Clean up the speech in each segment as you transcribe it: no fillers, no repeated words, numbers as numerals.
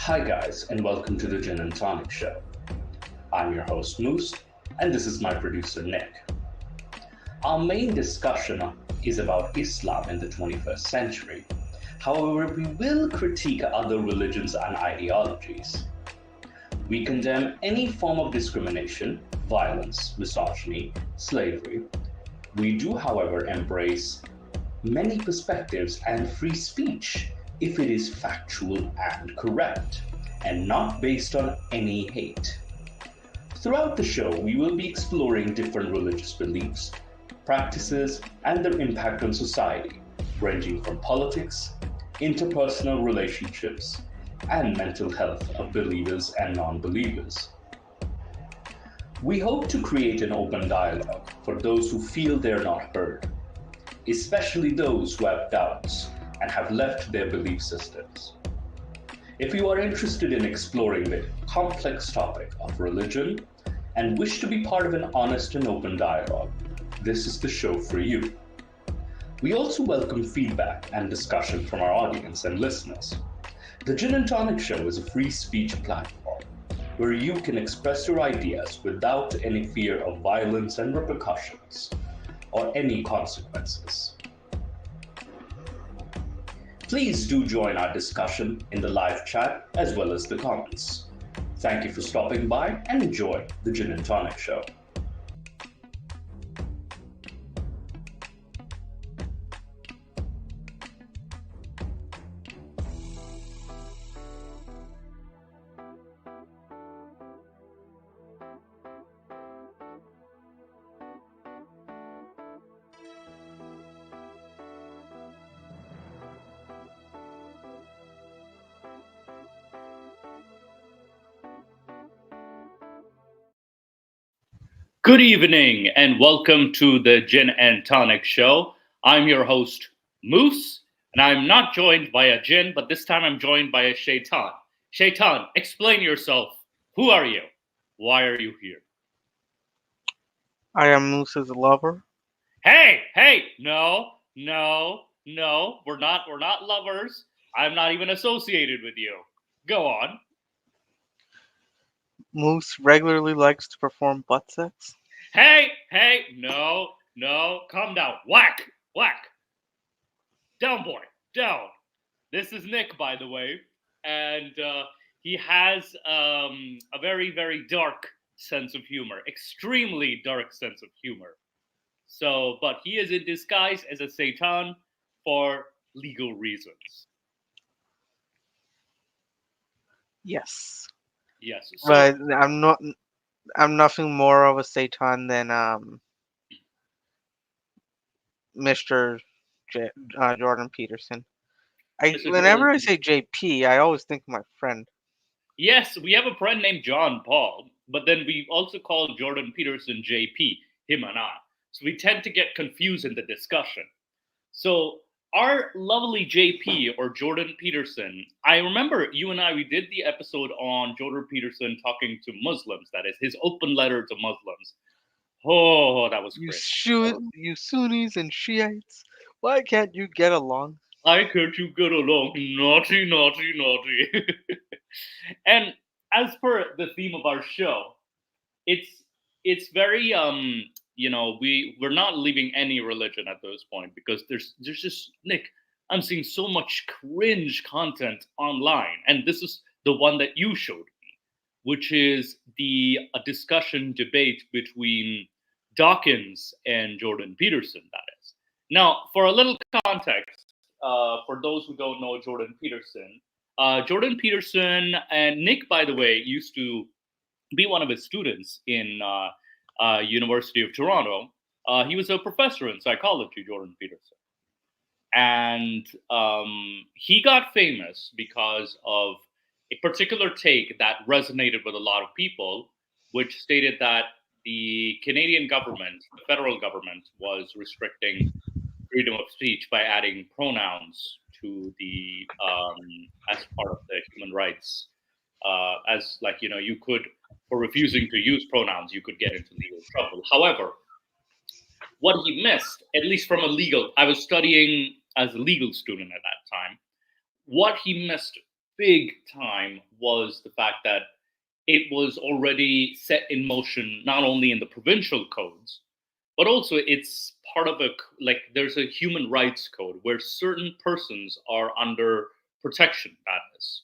Hi, guys, and welcome to the Gin and Tonic Show. I'm your host, Moose, and this is my producer, Nick. Our main discussion is about Islam in the 21st century. However, we will critique other religions and ideologies. We condemn any form of discrimination, violence, misogyny, slavery. We do, however, embrace many perspectives and free speech if it is factual and correct, and not based on any hate. Throughout the show, we will be exploring different religious beliefs, practices, and their impact on society, ranging from politics, interpersonal relationships, and mental health of believers and non believers. We hope to create an open dialogue for those who feel they're not heard, especially those who have doubts and have left their belief systems. If you are interested in exploring the complex topic of religion and wish to be part of an honest and open dialogue, this is the show for you. We also welcome feedback and discussion from our audience and listeners. The Gin and Tonic Show is a free speech platform where you can express your ideas without any fear of violence and repercussions or any consequences. Please do join our discussion in the live chat as well as the comments. Thank you for stopping by and enjoy the Gin and Tonic Show. Good evening and welcome to the Gin and Tonic Show. I'm your host, Moose, and I'm not joined by a Gin, but this time I'm joined by a Shaitan. Shaitan, explain yourself. Who are you? Why are you here? I am Moose's lover. Hey, no, we're not lovers. I'm not even associated with you. Go on. Moose regularly likes to perform butt sex. Hey, no, calm down. Whack. Down, boy, down. This is Nick, by the way, and he has a very, very dark sense of humor, extremely dark sense of humor. So, but he is in disguise as a Satan for legal reasons. Yes. So, but I'm nothing more of a Satan than Mr. Jordan Peterson. Whenever I say JP, I always think of my friend. Yes, we have a friend named John Paul, but then we also call Jordan Peterson JP, him and I. So we tend to get confused in the discussion. So our lovely JP or Jordan Peterson, I remember you and I, we did the episode on Jordan Peterson talking to Muslims, that is his open letter to Muslims. Oh, that was great. You Sunnis and Shiites, why can't you get along? Why can't you get along? Naughty. And as per the theme of our show, it's very we're not leaving any religion at this point because there's just Nick, I'm seeing so much cringe content online, and this is the one that you showed me, which is a discussion debate between Dawkins and Jordan Peterson, that is. Now, for a little context, for those who don't know Jordan Peterson and Nick, by the way, used to be one of his students in University of Toronto. He was a professor in psychology, Jordan Peterson. And he got famous because of a particular take that resonated with a lot of people, which stated that the Canadian government, the federal government, was restricting freedom of speech by adding pronouns to the as part of the human rights. As like, you could, for refusing to use pronouns, you could get into legal trouble. However, what he missed, at least from I was studying as a legal student at that time, what he missed big time was the fact that it was already set in motion not only in the provincial codes, but also it's part of there's a human rights code where certain persons are under protection. That is,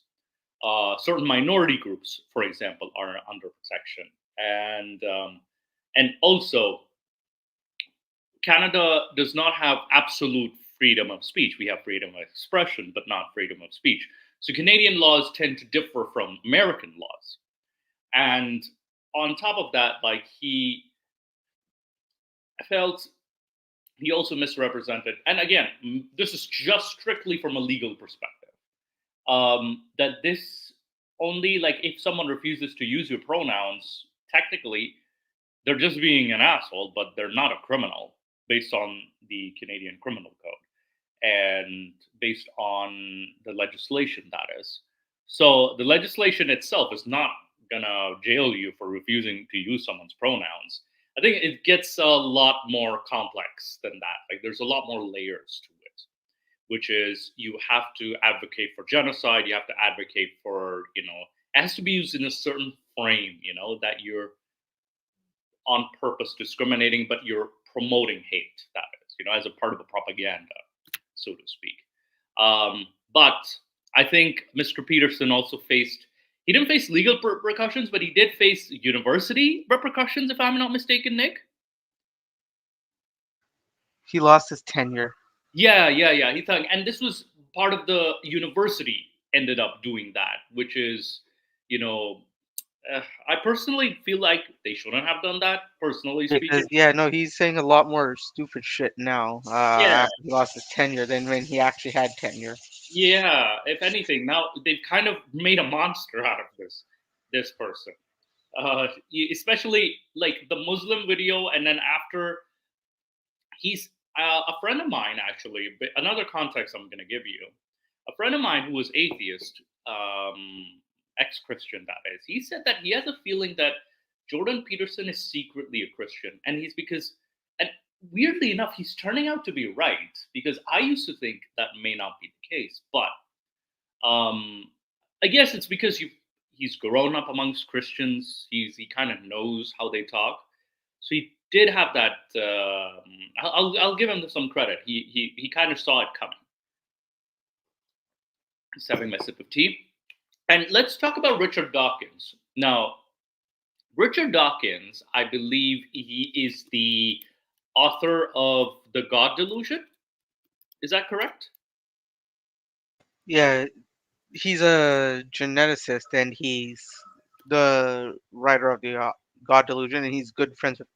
certain minority groups, for example, are under protection, and also Canada does not have absolute freedom of speech. We have freedom of expression, but not freedom of speech. So Canadian laws tend to differ from American laws. And on top of that, like he felt he also misrepresented, and again, this is just strictly from a legal perspective, that this only like if someone refuses to use your pronouns, technically they're just being an asshole, but they're not a criminal based on the Canadian Criminal Code and based on the legislation, that is. So the legislation itself is not gonna jail you for refusing to use someone's pronouns. I think it gets a lot more complex than that. Like there's a lot more layers to it, which is you have to advocate for genocide. You have to advocate for, it has to be used in a certain frame, that you're on purpose discriminating, but you're promoting hate, that is, as a part of a propaganda, so to speak. But I think Mr. Peterson also he didn't face legal repercussions, but he did face university repercussions, if I'm not mistaken, Nick. He lost his tenure. Yeah. He thought, and this was part of the university ended up doing that, which is, I personally feel like they shouldn't have done that, personally speaking. Because, he's saying a lot more stupid shit now Yeah. after he lost his tenure than when he actually had tenure. Yeah, if anything, now they've kind of made a monster out of this person. Especially like the Muslim video, and then after he's a friend of mine, actually, but another context I'm going to give you. A friend of mine who was atheist, ex-Christian, that is, he said that he has a feeling that Jordan Peterson is secretly a Christian, and and weirdly enough, he's turning out to be right, because I used to think that may not be the case, but I guess it's because he's grown up amongst Christians. He kind of knows how they talk, so he did have that. I'll give him some credit. He kind of saw it coming. Just having my sip of tea, and let's talk about Richard Dawkins now. Richard Dawkins, I believe he is the author of The God Delusion. Is that correct? Yeah, he's a geneticist, and he's the writer of the God Delusion, and he's good friends with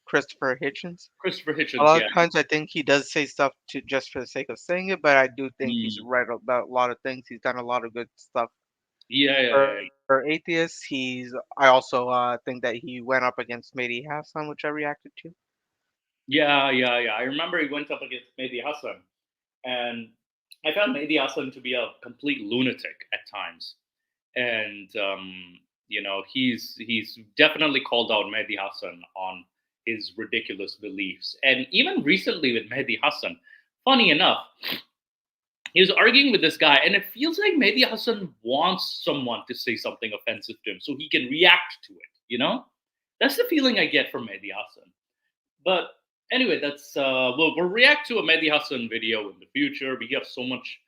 Christopher Hitchens. Christopher Hitchens, A lot yeah. of times, I think he does say stuff just for the sake of saying it, but I do think he's right about a lot of things. He's done a lot of good stuff. Yeah. For atheists, I also think that he went up against Mehdi Hassan, which I reacted to. Yeah. I remember he went up against Mehdi Hassan, and I found Mehdi Hassan to be a complete lunatic at times, and he's definitely called out Mehdi Hassan on his ridiculous beliefs, and even recently with Mehdi Hassan, funny enough, he was arguing with this guy, and it feels like Mehdi Hassan wants someone to say something offensive to him so he can react to it. That's the feeling I get from Mehdi Hassan. But anyway, that's we'll react to a Mehdi Hassan video in the future. We have so much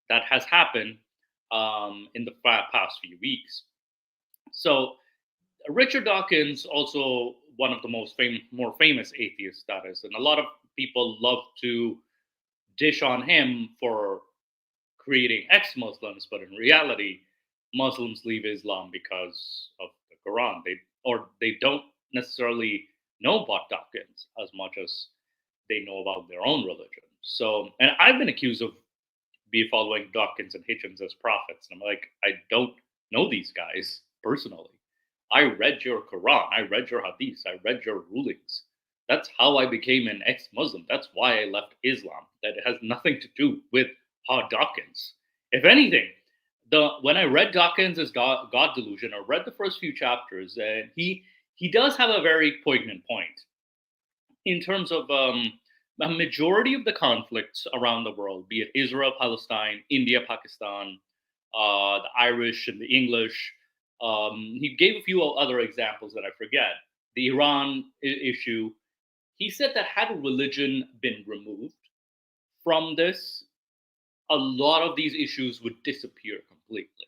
that has happened in the past few weeks. So Richard Dawkins, also one of the more famous atheists, that is, and a lot of people love to dish on him for creating ex-Muslims, but in reality, Muslims leave Islam because of the Quran. They don't necessarily know about Dawkins as much as they know about their own religion. So, and I've been accused of following Dawkins and Hitchens as prophets. And I'm like, I don't know these guys personally. I read your Quran, I read your Hadith, I read your rulings. That's how I became an ex-Muslim. That's why I left Islam. That has nothing to do with Dawkins. If anything, when I read Dawkins' God Delusion, I read the first few chapters, and he does have a very poignant point in terms of a majority of the conflicts around the world, be it Israel, Palestine, India, Pakistan, the Irish and the English. He gave a few other examples that I forget. The Iran issue. He said that had religion been removed from this, a lot of these issues would disappear completely.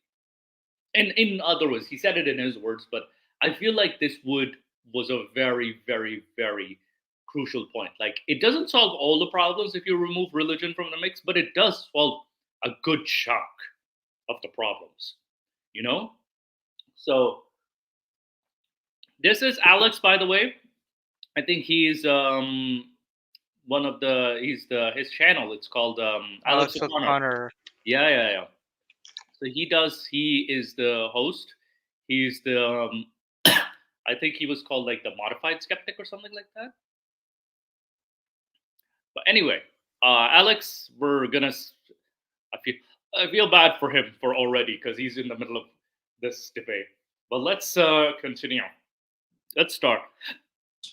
And in other words, he said it in his words, but I feel like this was a very, very, very crucial point. Like, it doesn't solve all the problems if you remove religion from the mix, but it does solve a good chunk of the problems, you know? So this is Alex, by the way. I think he's one of the his channel. It's called Alex O'Connor. Yeah. So he is the host. He's the I think he was called like the modified skeptic or something like that. But anyway, Alex, I feel bad for him for already because he's in the middle of this debate. But let's continue. Let's start.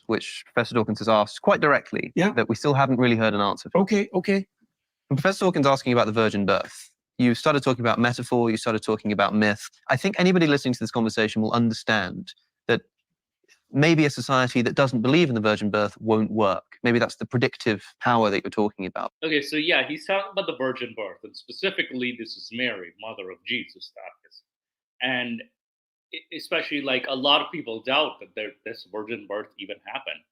Which Professor Dawkins has asked quite directly, Yeah. that we still haven't really heard an answer for. Okay. When Professor Dawkins asking about the virgin birth, you started talking about metaphor, you started talking about myth. I think anybody listening to this conversation will understand that maybe a society that doesn't believe in the virgin birth won't work. Maybe that's the predictive power that you're talking about. Okay, so yeah, he's talking about the virgin birth, and specifically, this is Mary, mother of Jesus, that is. And especially, like, a lot of people doubt that this virgin birth even happened.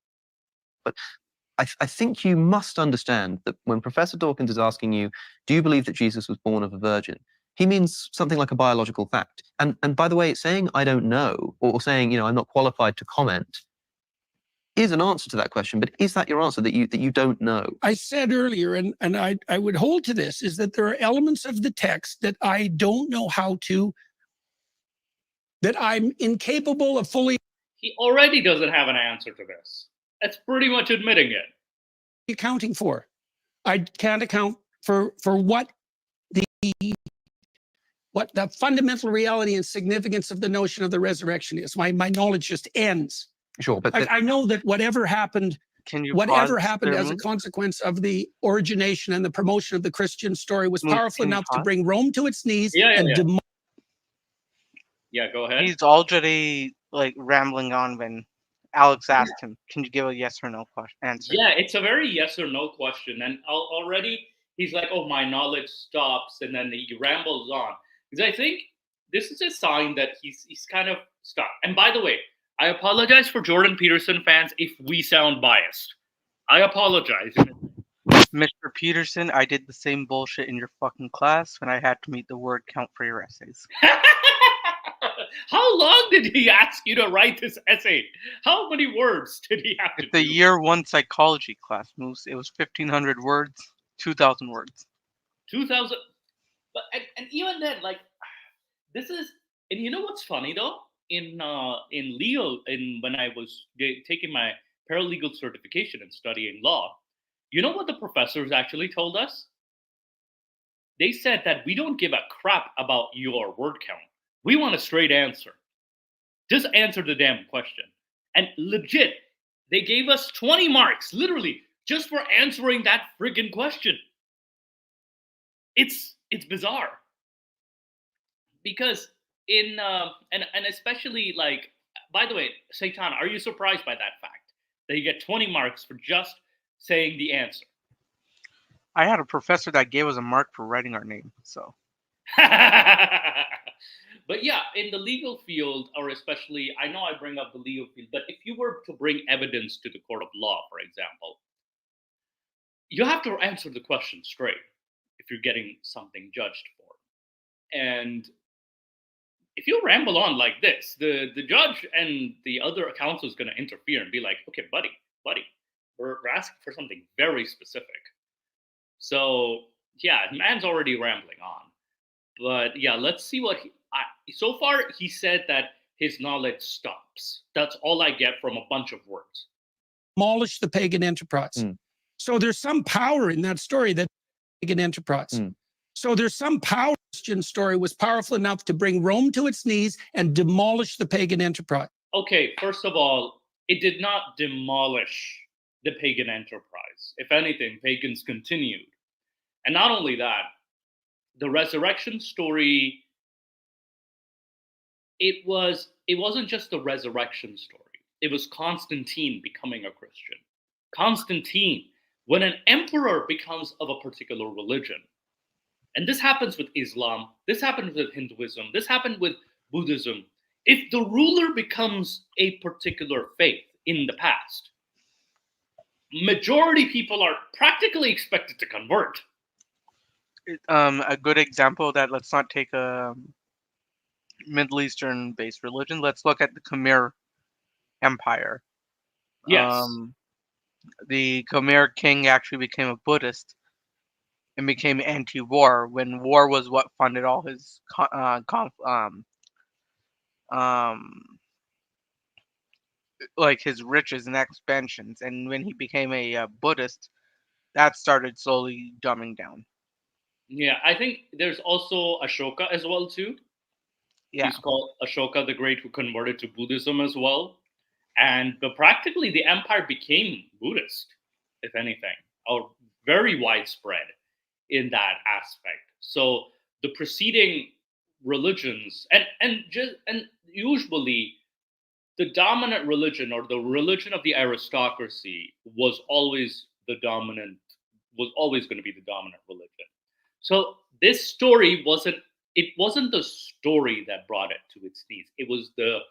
But I think you must understand that when Professor Dawkins is asking you, do you believe that Jesus was born of a virgin? He means something like a biological fact. And by the way, saying I don't know, or saying, I'm not qualified to comment, is an answer to that question. But is that your answer, that you don't know? I said earlier, and I would hold to this, is that there are elements of the text that I don't know that I'm incapable of fully He already doesn't have an answer to this. That's pretty much admitting it. accounting for. I can't account for what the fundamental reality and significance of the notion of the resurrection is. My knowledge just ends. Sure, but I know that whatever happened as a consequence of the origination and the promotion of the Christian story was powerful enough to bring Rome to its knees and Yeah, go ahead. He's already like rambling on when Alex asked him, "Can you give a yes or no answer?" Yeah, it's a very yes or no question, and already he's like, "Oh, my knowledge stops," and then he rambles on. Because I think this is a sign that he's kind of stuck. And by the way, I apologize for Jordan Peterson fans if we sound biased. I apologize. Mr. Peterson, I did the same bullshit in your fucking class when I had to meet the word count for your essays. How long did he ask you to write this essay? How many words did he have to do? It's the year one psychology class, Moose. It was 1,500 words, 2,000 words. 2,000. But and even then, like, this is, and you know what's funny though? In when I was taking my paralegal certification and studying law, you know what the professors actually told us? They said that we don't give a crap about your word count. We want a straight answer. Just answer the damn question. And legit, they gave us 20 marks, literally, just for answering that friggin' question. It's bizarre. Because and especially, like, by the way, Seitan, are you surprised by that fact? That you get 20 marks for just saying the answer? I had a professor that gave us a mark for writing our name, so. But yeah, in the legal field, or especially, I know I bring up the legal field, but if you were to bring evidence to the court of law, for example, you have to answer the question straight if you're getting something judged for. And if you ramble on like this, the judge and the other counsel is going to interfere and be like, okay, buddy, we're asking for something very specific. So yeah, man's already rambling on. But yeah, let's see what so far he said that his knowledge stops. That's all I get from a bunch of words. Demolish the pagan enterprise. So there's some power in that story, that pagan enterprise. So there's some power. The Christian story was powerful enough to bring Rome to its knees and demolish the pagan enterprise. Okay, first of all, it did not demolish the pagan enterprise. If anything, pagans continued. And not only that, the resurrection story it wasn't just the resurrection story. It was Constantine becoming a Christian. Constantine, when an emperor becomes of a particular religion, and this happens with Islam, this happens with Hinduism, this happened with Buddhism. If the ruler becomes a particular faith in the past, majority people are practically expected to convert. A good example of that, let's not take a Middle Eastern based religion. Let's look at the Khmer Empire. Yes. The Khmer king actually became a Buddhist and became anti-war when war was what funded all his like his riches and expansions. And when he became a Buddhist, that started slowly dumbing down. Yeah, I think there's also Ashoka as well too. Yeah. He's called Ashoka the Great, who converted to Buddhism as well. But practically the empire became Buddhist, if anything, or very widespread in that aspect. So the preceding religions and usually the dominant religion or the religion of the aristocracy was always going to be the dominant religion. So this story wasn't the story that brought it to its knees. It was the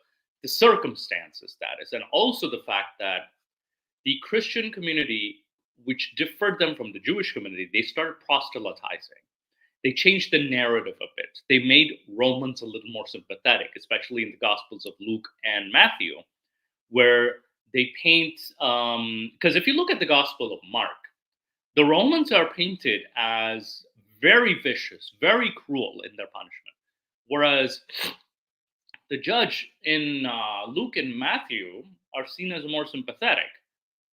circumstances that is, and also the fact that the Christian community, which differed them from the Jewish community, they started proselytizing. They changed the narrative a bit. They made Romans a little more sympathetic, especially in the Gospels of Luke and Matthew, where they paint, because if you look at the Gospel of Mark, the Romans are painted as very vicious, very cruel in their punishment. Whereas the judge in Luke and Matthew are seen as more sympathetic.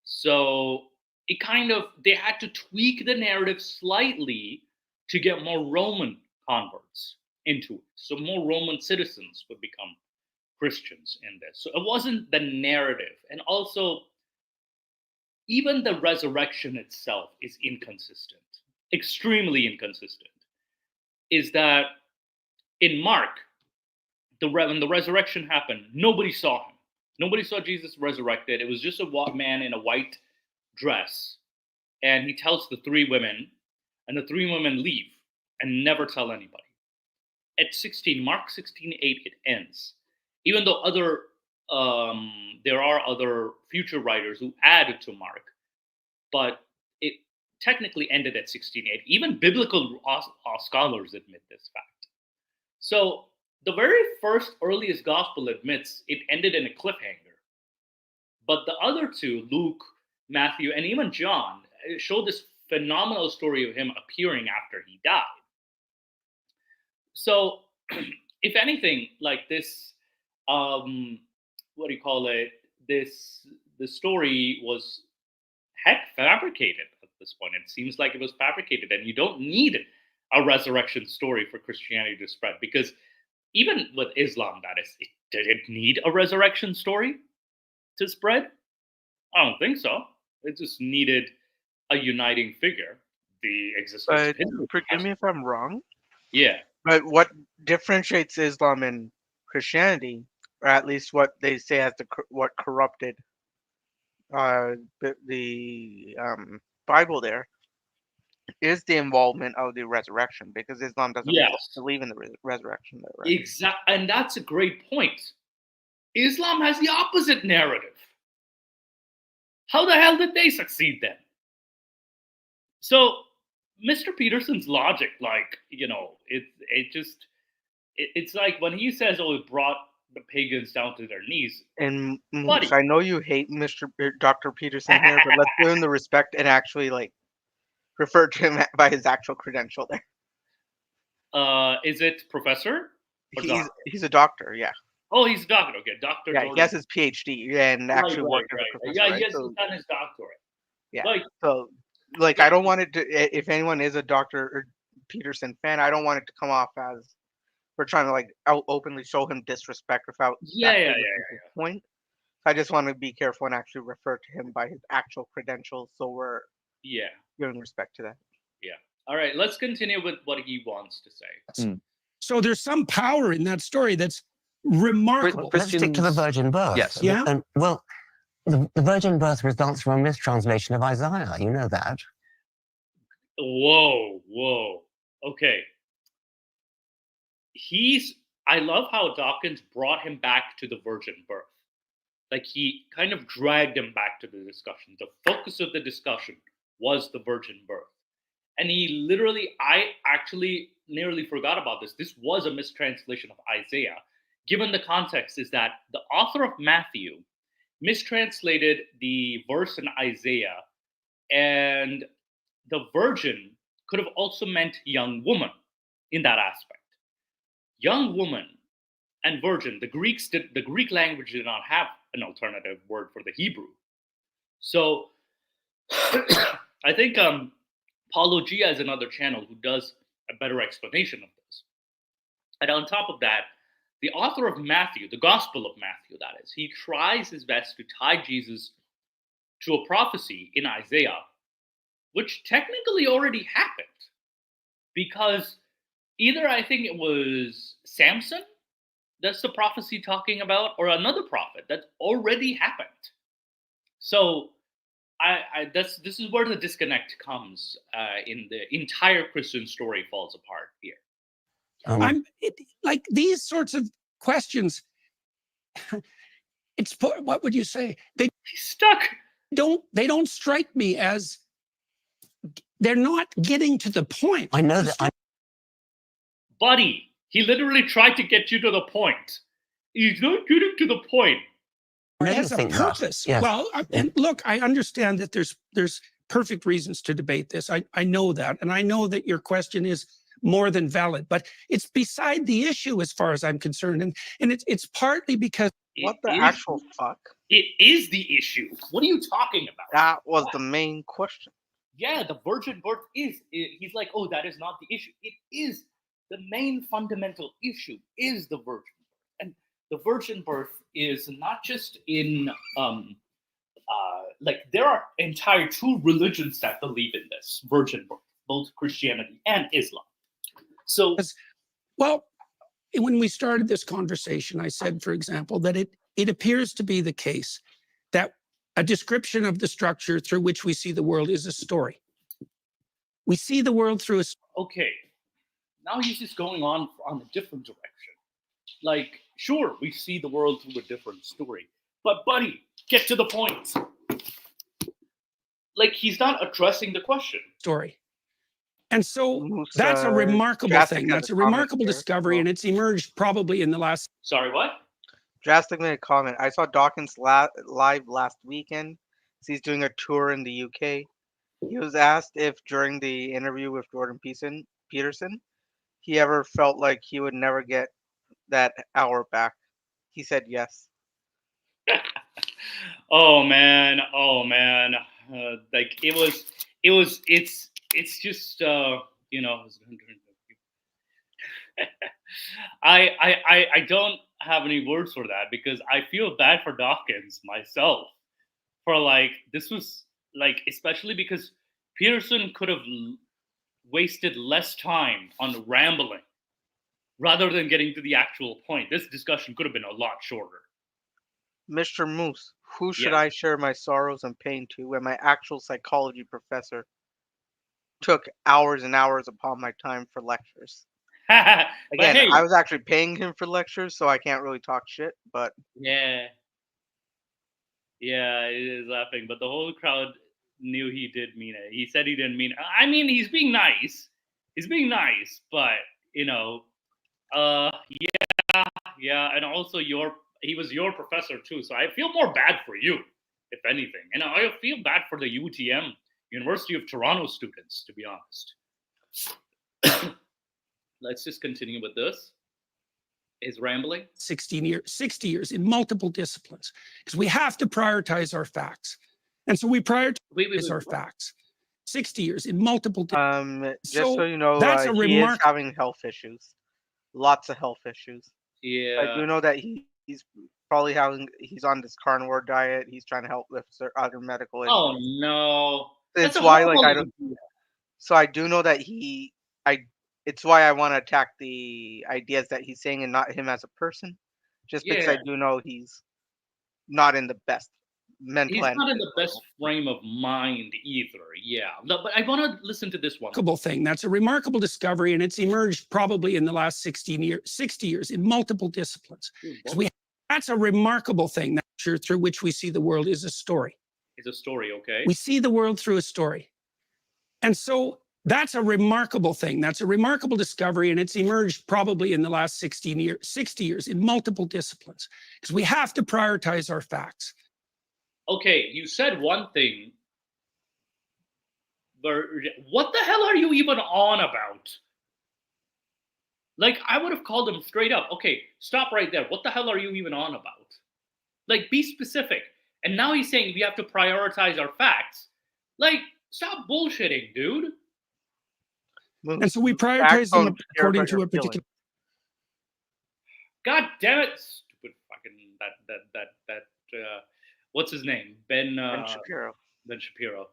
So they had to tweak the narrative slightly to get more Roman converts into it. So more Roman citizens would become Christians in this. So it wasn't the narrative. And also, even the resurrection itself is inconsistent, extremely inconsistent. Is that in Mark, when the resurrection happened, nobody saw him. Nobody saw Jesus resurrected. It was just a man in a white dress. And he tells the three women, and the three women leave and never tell anybody. At 16, Mark 16:8, it ends. Even though there are other future writers who add to Mark, but it technically ended at 16:8. Even biblical scholars admit this fact. So the very first earliest gospel admits it ended in a cliffhanger. But the other two, Luke, Matthew, and even John, show this phenomenal story of him appearing after he died. So, if anything, like this, the story was fabricated at this point. It seems like it was fabricated, and you don't need a resurrection story for Christianity to spread, because even with Islam, did it need a resurrection story to spread? I don't think so. It just needed a uniting figure. The existence But of Hinduism. forgive me if I'm wrong. Yeah. But what differentiates Islam and Christianity, or at least what they say as what corrupted the Bible there, is the involvement of the resurrection, because Islam doesn't believe in the resurrection. Right? Exactly, and that's a great point. Islam has the opposite narrative. How the hell did they succeed then? So, Mr. Peterson's logic, it's like when he says, "Oh, it brought the pagans down to their knees." And I know you hate Dr. Peterson here, but let's give him the respect and actually refer to him by his actual credential there. Is it professor? He's a doctor, yeah. Oh, he's a doctor. Okay, doctor. Yeah, he has his PhD and actually worked as a professor. Yeah, he has done his doctorate. Yeah. I don't want it to. If anyone is a Dr. Peterson fan, I don't want it to come off as we're trying to openly show him disrespect without point. I just want to be careful and actually refer to him by his actual credentials, so we're giving respect to that. Yeah. All right, let's continue with what he wants to say. So there's some power in that story that's remarkable. Let's stick to the virgin birth. Yes. Yeah. Well, the virgin birth results from a mistranslation of Isaiah. You know that. Whoa. Okay. I love how Dawkins brought him back to the virgin birth. Like, he kind of dragged him back to the discussion. The focus of the discussion was the virgin birth. And I actually nearly forgot about this. This was a mistranslation of Isaiah. Given the context is that the author of Matthew mistranslated the verse in Isaiah, and the virgin could have also meant young woman in that aspect. Young woman and virgin, the Greek language did not have an alternative word for the Hebrew. So I think Paulogia is another channel who does a better explanation of this. And on top of that, the author of Matthew, the Gospel of Matthew, that is, he tries his best to tie Jesus to a prophecy in Isaiah, which technically already happened. Because either I think it was Samson that's the prophecy talking about, or another prophet that already happened. So this is where the disconnect comes in the entire Christian story falls apart here. Like these sorts of questions. What would you say? He's stuck. They don't strike me as they're not getting to the point. I know that. Buddy, he literally tried to get you to the point. He's not getting to the point. It has a purpose. Yes. Well, and look, I understand that there's perfect reasons to debate this. I know that, and I know that your question is more than valid, but it's beside the issue as far as I'm concerned, and it's partly because what the actual fuck? It is the issue. What are you talking about? That was the main question. Yeah, the virgin birth is. He's like, oh, that is not the issue. It is the main fundamental issue. Is the virgin birth, and the virgin birth is not just in like there are entire two religions that believe in this virgin birth, both Christianity and Islam. So, well, when we started this conversation, I said, for example, that it appears to be the case that a description of the structure through which we see the world is a story. We see the world through a story. Okay, now he's just going on a different direction. Like, sure, we see the world through a different story, but buddy, get to the point. Like, he's not addressing the question. Story. And so that's a remarkable thing. That's a remarkable discovery, and it's emerged probably in the last... Sorry, what? Drastic made a comment. I saw Dawkins live last weekend. He's doing a tour in the UK. He was asked if during the interview with Jordan Peterson, he ever felt like he would never get that hour back. He said yes. Oh man. Like it's just you know. I don't have any words for that because I feel bad for Dawkins myself. For like this was like especially because Peterson could have wasted less time on rambling rather than getting to the actual point. This discussion could have been a lot shorter. Mr. Moose, who should I share my sorrows and pain to when my actual psychology professor took hours and hours upon my time for lectures? Again, hey, I was actually paying him for lectures, so I can't really talk shit, but... Yeah, it is laughing, but the whole crowd knew he did mean it. He said he didn't mean it. I mean, he's being nice. But, you know, yeah, and also he was your professor too, so I feel more bad for you, if anything. And I feel bad for the UTM, University of Toronto students, to be honest. Let's just continue with this. His rambling. 60 years in multiple disciplines, because we have to prioritize our facts. And so we prioritize our facts. 60 years in multiple disciplines. Just so you know, that's he is having health issues. Lots of health issues. Yeah. I do know that he's probably he's on this carnivore diet. He's trying to help with other medical issues. Oh no. It's why I don't. So I do know that it's why I want to attack the ideas that he's saying and not him as a person. just because I do know he's not in the best mental. He's not in the best frame of mind either. Yeah, but I want to listen to this one. Remarkable thing. That's a remarkable discovery, and it's60 years in multiple disciplines. That's a remarkable thing. That through which we see the world is a story. It's a story, okay. We see the world through a story, and so that's a remarkable thing. That's a remarkable discovery, and it's emerged probably in the last 60 years in multiple disciplines, because we have to prioritize our facts. Okay, you said one thing, but what the hell are you even on about? Like, I would have called him straight up. Okay, stop right there. What the hell are you even on about? Like, be specific. And now he's saying we have to prioritize our facts. Like, stop bullshitting, dude. And so we prioritize them according to a particular. God damn it! Stupid fucking that. What's his name? Ben Shapiro. Ben Shapiro.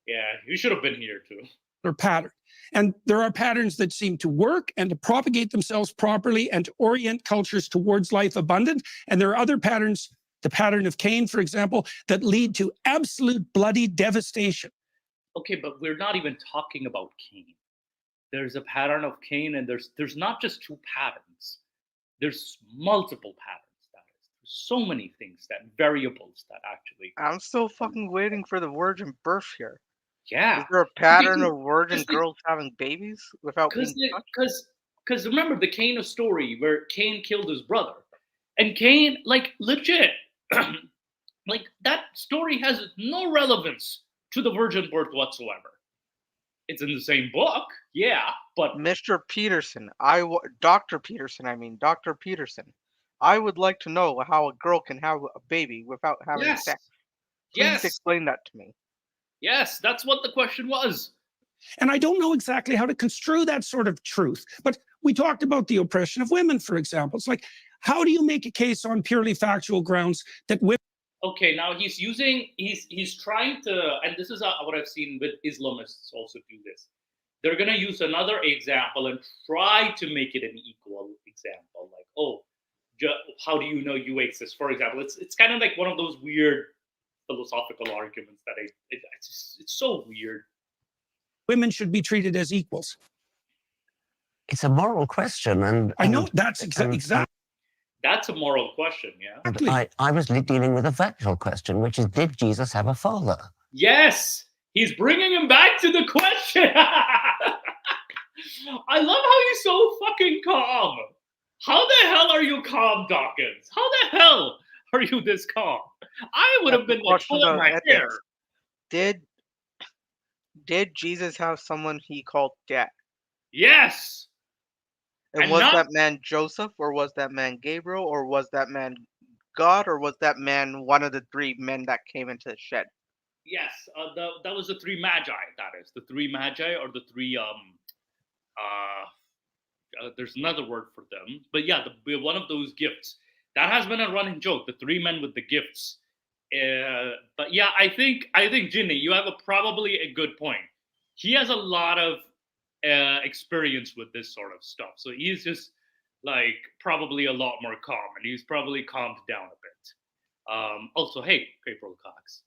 Yeah, you should have been here too. Or pattern. And there are patterns that seem to work and to propagate themselves properly and to orient cultures towards life abundant. And there are other patterns, the pattern of Cain, for example, that lead to absolute bloody devastation. Okay, but we're not even talking about Cain. There's a pattern of Cain, and there's not just two patterns. There's multiple patterns. So many things, variables that actually. I'm still fucking waiting for the virgin birth here. Yeah. Is there a pattern of virgin girls having babies without being touched? Because remember the Cain story where Cain killed his brother, and Cain, like, legit, like, that story has no relevance to the virgin birth whatsoever. It's in the same book, yeah, but Mr. Peterson, Dr. Peterson. I would like to know how a girl can have a baby without having sex. Please explain that to me. Yes, that's what the question was. And I don't know exactly how to construe that sort of truth. But we talked about the oppression of women, for example. It's like, how do you make a case on purely factual grounds that women... Okay, now he's trying to, and this is what I've seen with Islamists also do this. They're going to use another example and try to make it an equal example. Like, oh, how do you know you exist? For example, it's kind of like one of those weird philosophical arguments that it's so weird. Women should be treated as equals. It's a moral question, and I know that's exactly. That's a moral question, yeah. And I was dealing with a factual question, which is, did Jesus have a father? Yes, he's bringing him back to the question. I love how he's so fucking calm. How the hell are you calm, Dawkins? How the hell are you this calm? I would have been like pulling my hair. Did Jesus have someone he called dad? Yes. And was that man Joseph, or was that man Gabriel, or was that man God, or was that man one of the three men that came into the shed? Yes, that was the three magi. That is the three magi, or the three there's another word for them, but yeah, one of those gifts. That has been a running joke. The three men with the gifts. But yeah, I think Ginny, you have probably a good point. He has a lot of experience with this sort of stuff, so he's just like probably a lot more calm, and he's probably calmed down a bit. Also, hey, April Cox,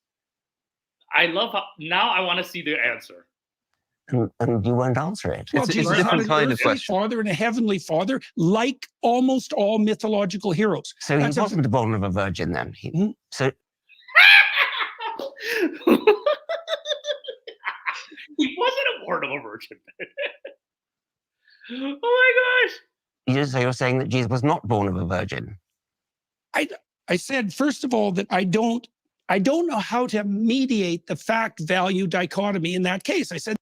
I love how now I want to see the answer. And you won't answer it. Well, It's a different kind of question. Father and a heavenly father, like almost all mythological heroes. So he wasn't born of a virgin then. So he wasn't born of a virgin. Oh my gosh! So you're saying that Jesus was not born of a virgin? I said, first of all, that I don't know how to mediate the fact value dichotomy in that case. I said,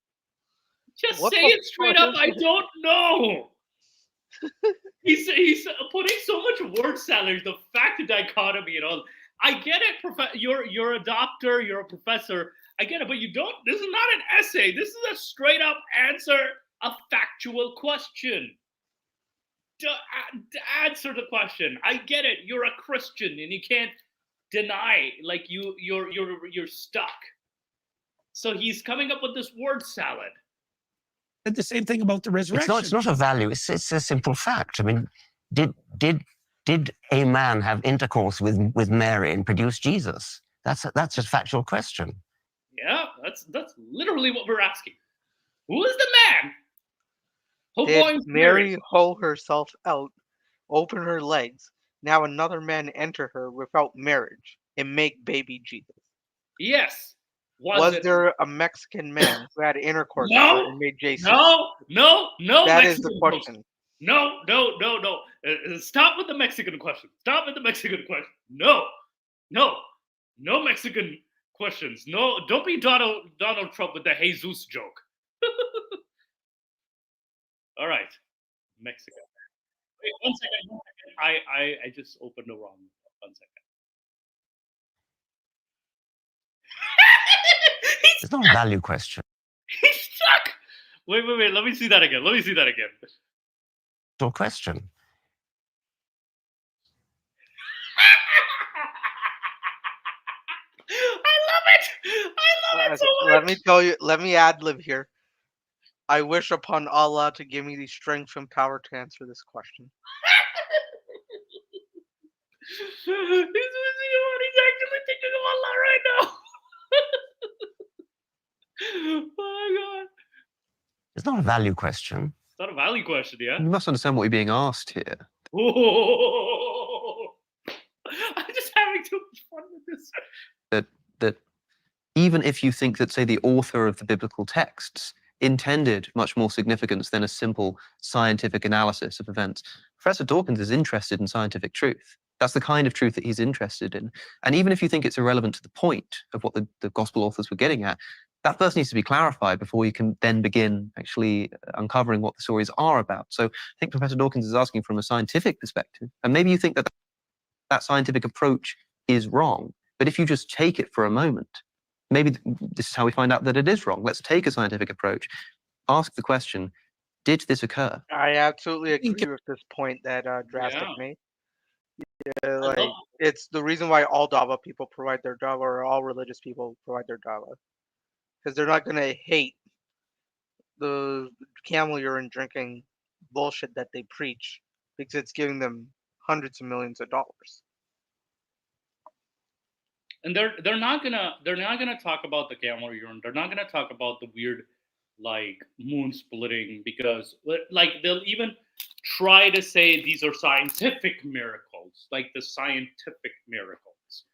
just say it straight up. I don't know. He's putting so much word salad, the fact dichotomy and all. I get it, you're a doctor, you're a professor. I get it, but you don't. This is not an essay. This is a straight up answer a factual question. Answer the question. I get it. You're a Christian and you can't deny. Like you're stuck. So he's coming up with this word salad. The same thing about the resurrection. It's not a value. It's a simple fact. I mean, did Did a man have intercourse with Mary and produce Jesus? That's just a factual question. Yeah, that's literally what we're asking. Who is the man? Did Mary hoe herself out, open her legs, now another man enter her without marriage, and make baby Jesus? Yes. Was there a Mexican man who had intercourse with her and made Jesus? No. That Mexican is the question. No. Stop with the Mexican question. No Mexican questions. No, don't be Donald Trump with the Jesus joke. All right, Mexico. Wait, 1 second. I just opened the wrong. 1 second. It's not a value question. He's stuck. Wait. Let me see that again. Your question. I love it so much. Let me tell you. Let me ad-lib here. I wish upon Allah to give me the strength and power to answer this question. He's actually thinking of Allah right now. Oh my God. It's not a value question. It's not a value question, yeah? You must understand what you're being asked here. Oh, I'm just having too much fun with this. That even if you think that, say, the author of the biblical texts intended much more significance than a simple scientific analysis of events, Professor Dawkins is interested in scientific truth. That's the kind of truth that he's interested in. And even if you think it's irrelevant to the point of what the gospel authors were getting at, that first needs to be clarified before you can then begin actually uncovering what the stories are about. So I think Professor Dawkins is asking from a scientific perspective, and maybe you think that that scientific approach is wrong, but if you just take it for a moment, maybe this is how we find out that it is wrong. Let's take a scientific approach, ask the question, did this occur? I absolutely agree with this point that Drastic made. Yeah, like, it's the reason why all Dava people provide their Dava, or all religious people provide their Dava. Because they're not going to hate the camel urine drinking bullshit that they preach, because it's giving them hundreds of millions of dollars. And they're not gonna talk about the camel urine. They're not gonna talk about the weird, like, moon splitting, because, like, they'll even try to say these are scientific miracles, like the scientific miracles.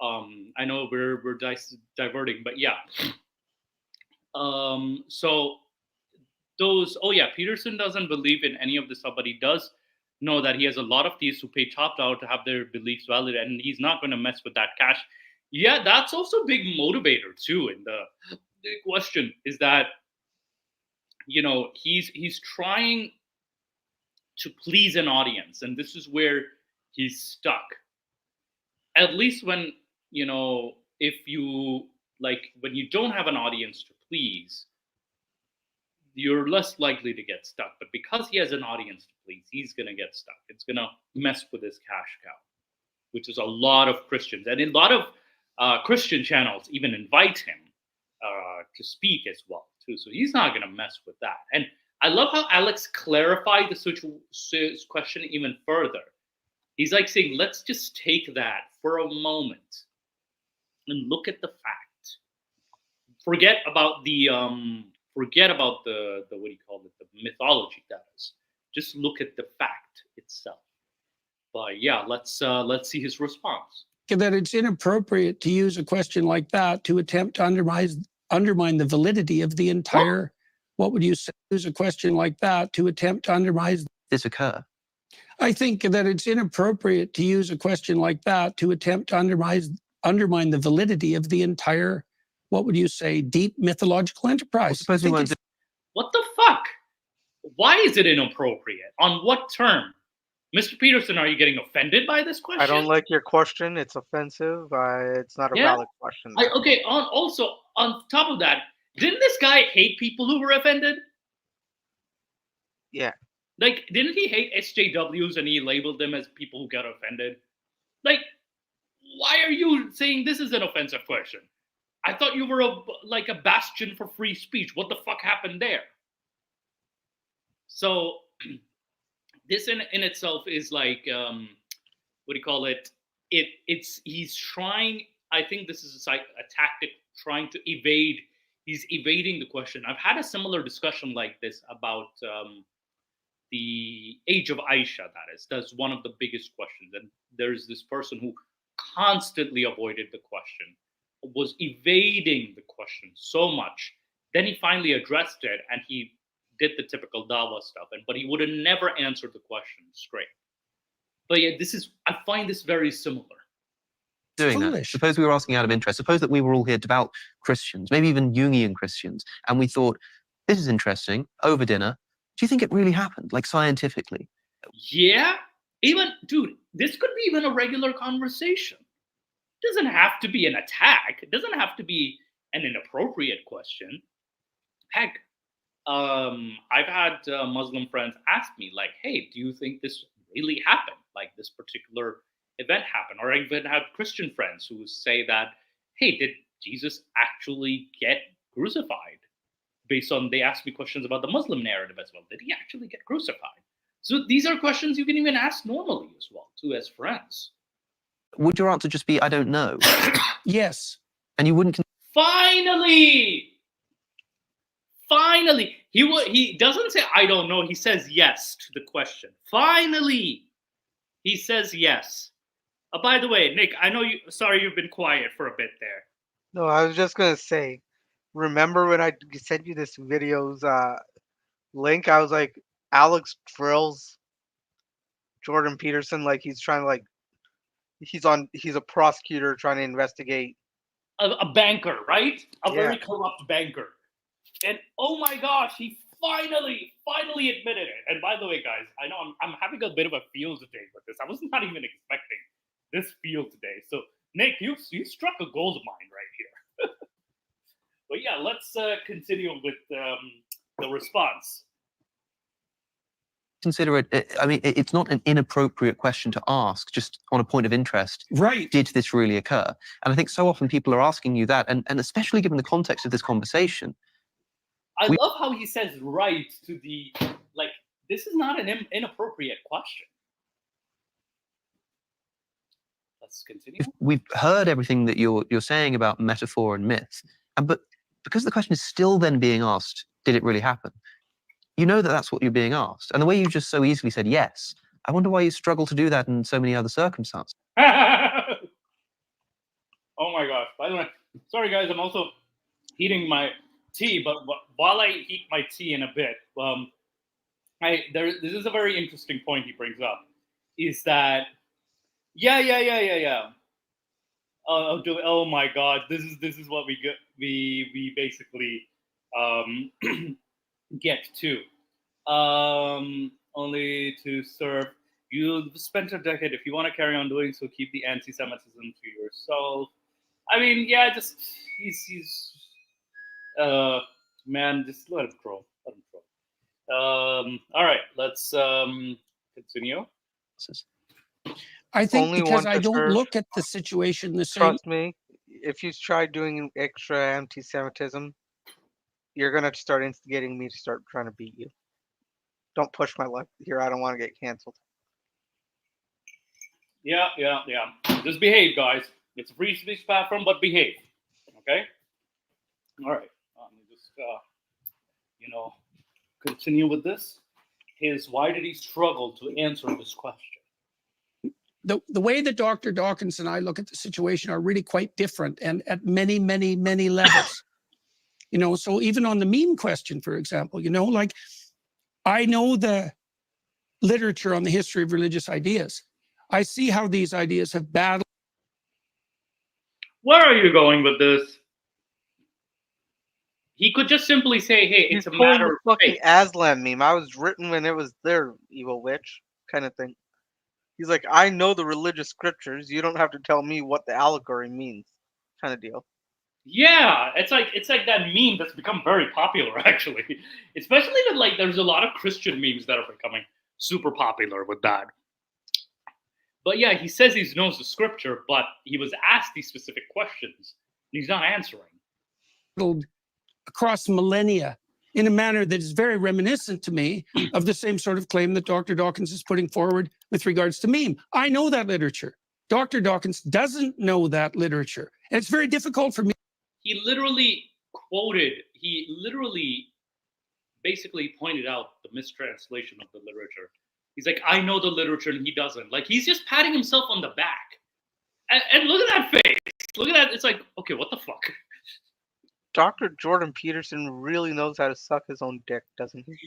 I know we're diverting, but yeah. So those. Oh yeah, Peterson doesn't believe in any of this stuff, but he does know that he has a lot of theists who pay top dollar to have their beliefs valid, and he's not going to mess with that cash. Yeah, that's also a big motivator too. And the question is that, you know, he's trying to please an audience, and this is where he's stuck. At least when, you know, if you, like, when you don't have an audience to please, you're less likely to get stuck. But because he has an audience to please, he's going to get stuck. It's going to mess with his cash cow, which is a lot of Christians. And a lot of Christian channels even invite him to speak as well, too. So he's not going to mess with that. And I love how Alex clarified the question even further. He's like saying, let's just take that for a moment and look at the fact. Forget about the what do you call it, the mythology that is. Just look at the fact itself. But yeah, let's see his response. That it's inappropriate to use a question like that to attempt to undermine the validity of the entire. What would you say? Use a question like that to attempt to undermine this occur? I think that it's inappropriate to use a question like that to attempt to undermine the validity of the entire, what would you say, deep mythological enterprise. What the fuck? Why is it inappropriate? On what term? Mr. Peterson, are you getting offended by this question? I don't like your question. It's offensive. It's not a valid question. Okay, also, on top of that, didn't this guy hate people who were offended? Yeah. Like, didn't he hate SJWs and he labeled them as people who got offended? Like, why are you saying this is an offensive question? I thought you were like a bastion for free speech. What the fuck happened there? So this in itself is like what do you call it? He's trying. I think this is a tactic trying to evade. He's evading the question. I've had a similar discussion like this about the age of Aisha. That's one of the biggest questions, and there's this person who constantly avoided the question, was evading the question so much. Then he finally addressed it, and he did the typical Dawa stuff, but he would have never answered the question straight. But yeah, I find this very similar. Doing that. Suppose we were asking out of interest. Suppose that we were all here devout Christians, maybe even Jungian Christians, and we thought, this is interesting, over dinner. Do you think it really happened, like scientifically? Yeah. Dude, this could be even a regular conversation. It doesn't have to be an attack. It doesn't have to be an inappropriate question. Heck, I've had Muslim friends ask me, like, hey, do you think this really happened? Like this particular event happened? Or I've even had Christian friends who say that, hey, did Jesus actually get crucified? Based on, they ask me questions about the Muslim narrative as well. Did he actually get crucified? So these are questions you can even ask normally as well, too, as friends. Would your answer just be, I don't know? Yes. And you wouldn't... Finally! He doesn't say, I don't know. He says yes to the question. Finally! He says yes. By the way, Nick, I know sorry you've been quiet for a bit there. No, I was just going to say, remember when I sent you this video's link? I was like, Alex drills Jordan Peterson like he's trying to, like, he's a prosecutor trying to investigate. A banker, right? A very corrupt banker. And oh my gosh, he finally admitted it. And by the way, guys, I know I'm having a bit of a feel today with this. I was not even expecting this feel today. So Nick, you struck a gold mine right here. But yeah, let's continue with the response. Consider it, I mean, it's not an inappropriate question to ask just on a point of interest. Right. Did this really occur? And I think so often people are asking you that, and especially given the context of this conversation. I love how he says right to the, like, this is not an inappropriate question. Let's continue. We've heard everything that you're saying about metaphor and myth, but because the question is still then being asked, did it really happen? You know that that's what you're being asked. And the way you just so easily said yes, I wonder why you struggle to do that in so many other circumstances. Oh my gosh. By the way, sorry guys, I'm also heating my tea, but while I heat my tea in a bit, this is a very interesting point he brings up, is that, oh my God, this is what we basically get to. Only to serve. You've spent a decade. If you want to carry on doing so, keep the anti-Semitism to yourself. I mean, yeah, just he's man, just let him troll. All right, let's continue. I think Only because one I to don't serve. look at the situation the same. Trust me, if you try doing extra anti-Semitism, you're gonna start instigating me to start trying to beat you. Don't push my luck here. I don't want to get canceled. Yeah. Just behave, guys. It's a free speech platform, but behave. Okay. All right. Let me just continue with this. Why did he struggle to answer this question? The way that Dr. Dawkins and I look at the situation are really quite different, and at many, many, many levels. So even on the meme question, for example, like, I know the literature on the history of religious ideas. I see how these ideas have battled. Where are you going with this? He could just simply say, hey, it's a matter of fucking faith. Aslan meme. I was written when it was there, evil witch, kind of thing. He's like, I know the religious scriptures. You don't have to tell me what the allegory means, kind of deal. Yeah, it's like that meme that's become very popular, actually. Especially that, like, there's a lot of Christian memes that are becoming super popular with that. But yeah, he says he knows the scripture, but he was asked these specific questions, and he's not answering. Across millennia in a manner that is very reminiscent to me of the same sort of claim that Dr. Dawkins is putting forward with regards to meme. I know that literature. Dr. Dawkins doesn't know that literature. And it's very difficult for me. He literally basically pointed out the mistranslation of the literature. He's like, I know the literature, and he doesn't. Like, he's just patting himself on the back. And look at that face. Look at that. It's like, okay, what the fuck? Dr. Jordan Peterson really knows how to suck his own dick, doesn't he?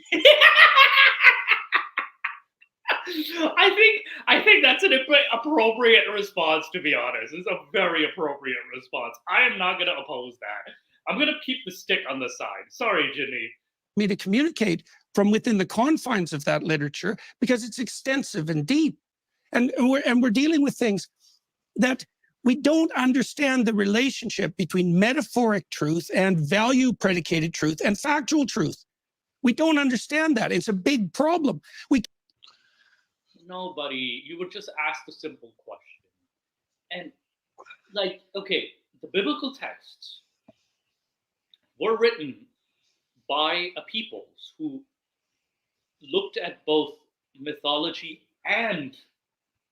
I think that's an appropriate response, to be honest. It's a very appropriate response. I am not going to oppose that. I'm going to keep the stick on the side. Sorry, Ginny. Me to communicate from within the confines of that literature because it's extensive and deep. And we're dealing with things that we don't understand the relationship between metaphoric truth and value predicated truth and factual truth. We don't understand that. It's a big problem. No, buddy, you were just asked a simple question. And like, okay, the biblical texts were written by a peoples who looked at both mythology and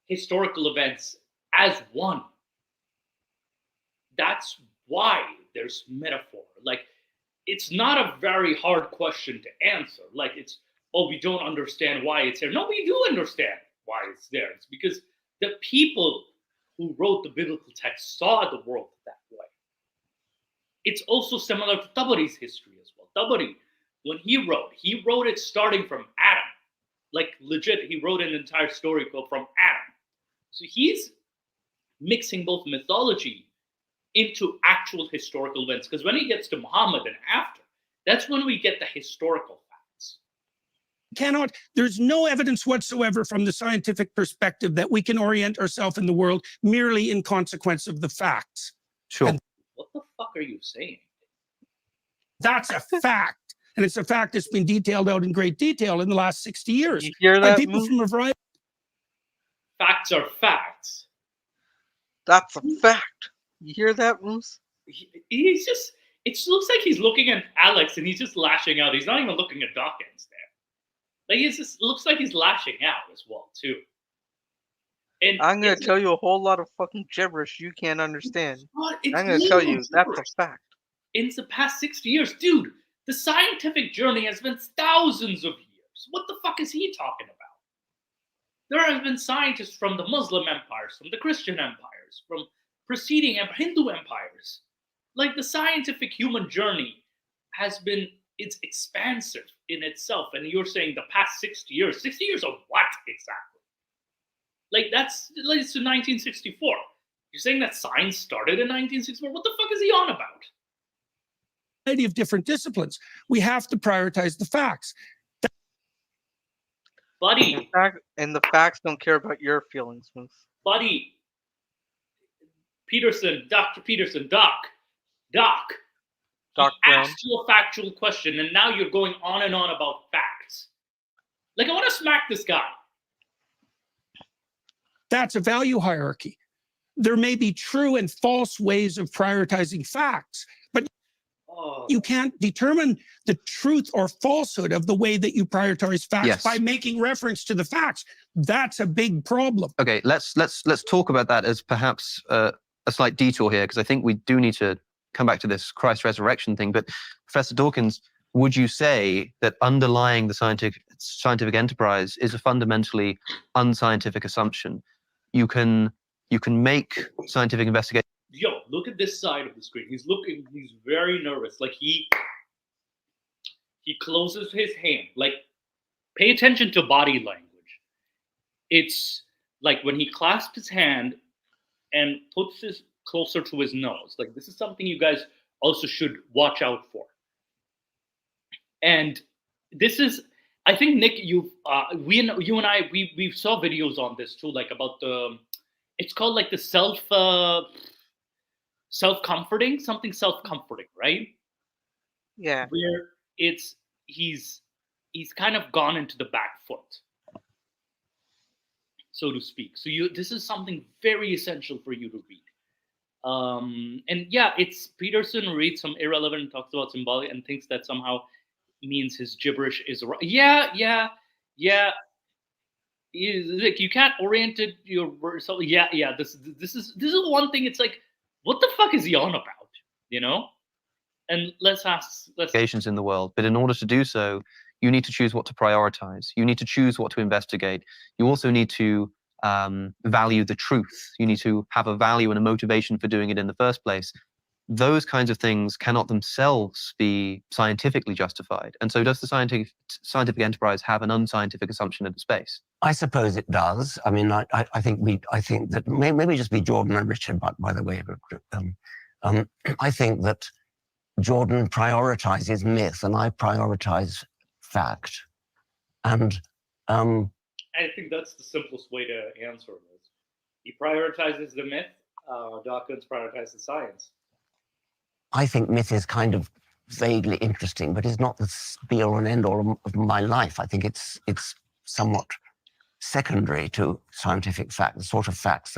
historical events as one. That's why there's metaphor. Like, it's not a very hard question to answer. Like, it's, oh, we don't understand why it's here. No, we do understand why it's there. It's because the people who wrote the biblical text saw the world that way. It's also similar to Tabari's history as well. Tabari, when he wrote it starting from Adam. Like, legit, he wrote an entire story from Adam. So he's mixing both mythology into actual historical events. Because when he gets to Muhammad and after, that's when we get the historical facts. There's no evidence whatsoever from the scientific perspective that we can orient ourselves in the world merely in consequence of the facts. Sure. And what the fuck are you saying? That's a fact. And it's a fact that's been detailed out in great detail in the last 60 years. You hear that? People from a variety. Facts are facts. That's a fact. You hear that, Moose? He's just, it looks like he's looking at Alex and he's just lashing out. He's not even looking at Dawkins there. Like, it just looks like he's lashing out as well, too. And I'm going to tell you a whole lot of fucking gibberish you can't understand. I'm going to tell you, that's a fact. In the past 60 years, dude, the scientific journey has been thousands of years. What the fuck is he talking about? There have been scientists from the Muslim empires, from the Christian empires, from preceding Hindu empires. Like, the scientific human journey has been, it's expansive in itself. And you're saying the past 60 years. 60 years of what exactly? Like, that's like, it's to 1964. You're saying that science started in 1964? What the fuck is he on about? Of different disciplines. We have to prioritize the facts. Buddy. And the facts don't care about your feelings, Moose. Buddy. Peterson, Dr. Peterson, Doc Brown. Asked you a factual question, and now you're going on and on about facts. Like, I want to smack this guy. That's a value hierarchy. There may be true and false ways of prioritizing facts, but you can't determine the truth or falsehood of the way that you prioritize facts by making reference to the facts. That's a big problem. Okay, let's talk about that as perhaps a slight detour here, because I think we do need to come back to this Christ resurrection thing. But Professor Dawkins, would you say that underlying the scientific enterprise is a fundamentally unscientific assumption? You can make scientific investigation. Yo, look at this side of the screen. He's very nervous. Like, he closes his hand. Like, pay attention to body language. It's like when he clasps his hand and puts his closer to his nose. Like, this is something you guys also should watch out for. And this is, I think, Nick, you and I, we saw videos on this too, like about it's called like the self-comforting, right? Yeah. Where he's kind of gone into the back foot, so to speak. So this is something very essential for you to read. And yeah, it's Peterson reads some irrelevant and talks about symbolic and thinks that somehow means his gibberish is right. Yeah. Like, you can't orient it your verse. Yeah. This is one thing. It's like, what the fuck is he on about? You know? And let's in the world, but in order to do so, you need to choose what to prioritize. You need to choose what to investigate. You also need to value the truth. You need to have a value and a motivation for doing it in the first place. Those kinds of things cannot themselves be scientifically justified. And so does the scientific enterprise have an unscientific assumption of space? I suppose it does. I mean, I think that maybe just be Jordan and Richard, by the way. I think that Jordan prioritizes myth and I prioritize fact. And I think that's the simplest way to answer this. He prioritizes the myth, Dawkins prioritizes science. I think myth is kind of vaguely interesting, but it's not the be-all and end-all of my life. I think it's somewhat secondary to scientific fact, the sort of facts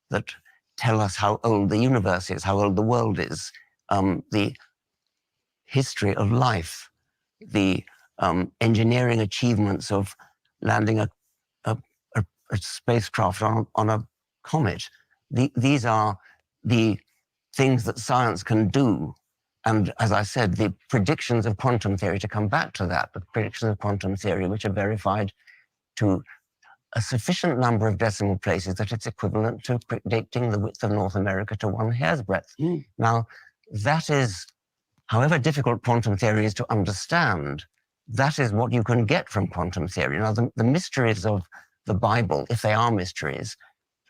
that tell us how old the universe is, how old the world is, the history of life, the engineering achievements of landing a spacecraft on a comet. These are the things that science can do. And as I said, the predictions of quantum theory, to come back to that, the predictions of quantum theory, which are verified to a sufficient number of decimal places that it's equivalent to predicting the width of North America to 1 hair's breadth. Now, that is, however difficult quantum theory is to understand, that is what you can get from quantum theory. Now, the mysteries of the Bible, if they are mysteries,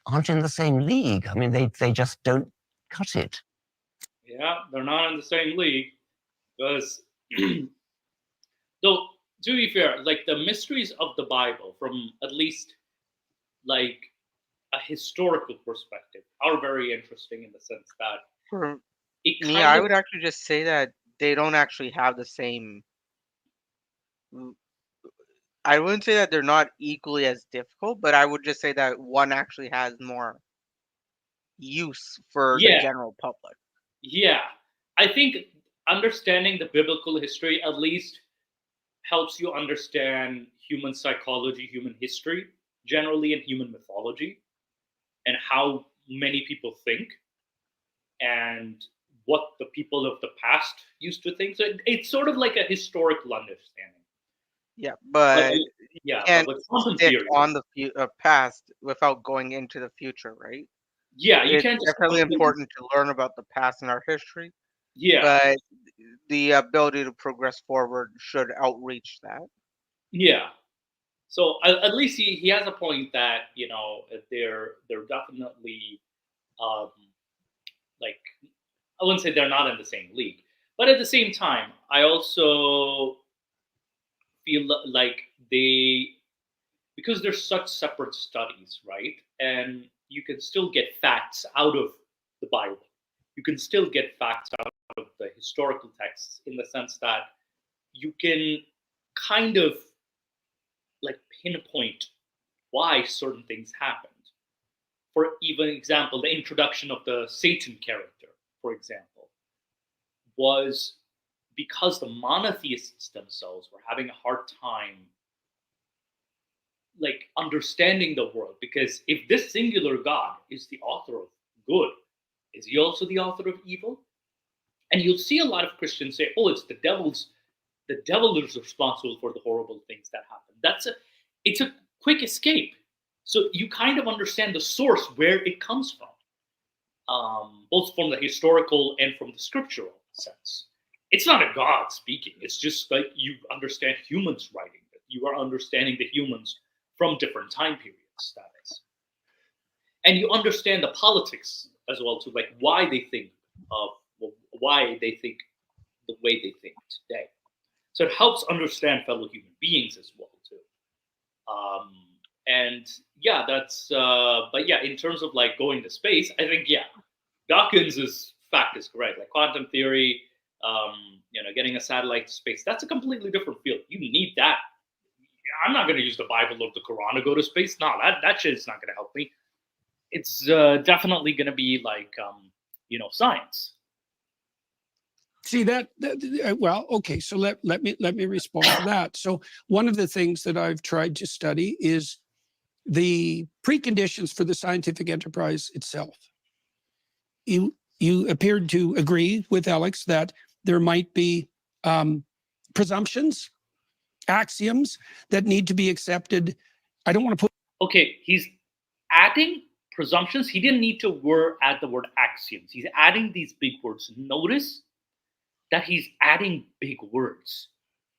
aren't in the same league. I mean, they just don't cut it. Yeah, they're not in the same league. Because, though, to be fair, like, the mysteries of the Bible, from at least like a historical perspective, are very interesting in the sense that for me, I would actually just say that they don't actually have the same. I wouldn't say that they're not equally as difficult, but I would just say that one actually has more use for the general public. Yeah, I think understanding the biblical history at least helps you understand human psychology, human history, generally, and human mythology, and how many people think, and what the people of the past used to think. So it's sort of like a historical understanding. Yeah, but you can't stick on the past without going into the future, right? Yeah, you it's can't. It's definitely important to learn about the past and our history. Yeah, but the ability to progress forward should outreach that. Yeah. So at least he has a point that, you know, they're definitely like, I wouldn't say they're not in the same league, but at the same time, I also feel like because they're such separate studies, right? And you can still get facts out of the Bible. You can still get facts out of the historical texts, in the sense that you can kind of like pinpoint why certain things happened. For even example, the introduction of the Satan character, for example, was because the monotheists themselves were having a hard time like understanding the world. Because if this singular God is the author of good, is he also the author of evil? And you'll see a lot of Christians say, oh, it's the devil is responsible for the horrible things that happen. It's a quick escape. So you kind of understand the source, where it comes from, both from the historical and from the scriptural sense. It's not a God speaking. It's just like you understand humans writing it. You are understanding the humans from different time periods, that is. And you understand the politics as well, too, like why they think the way they think today. So it helps understand fellow human beings as well, too. And yeah, that's, but yeah, in terms of like going to space, I think, yeah, Dawkins' fact is correct. Like quantum theory, getting a satellite to space, that's a completely different field. You need that. I'm not going to use the Bible or the Quran to go to space. No, that shit's not going to help me. It's definitely going to be like, science. See well, okay. So let me respond to that. So one of the things that I've tried to study is the preconditions for the scientific enterprise itself. You appeared to agree with Alex that there might be presumptions, axioms that need to be accepted. I don't want to put. Okay, he's adding presumptions. He didn't need to add the word axioms. He's adding these big words. Notice that he's adding big words.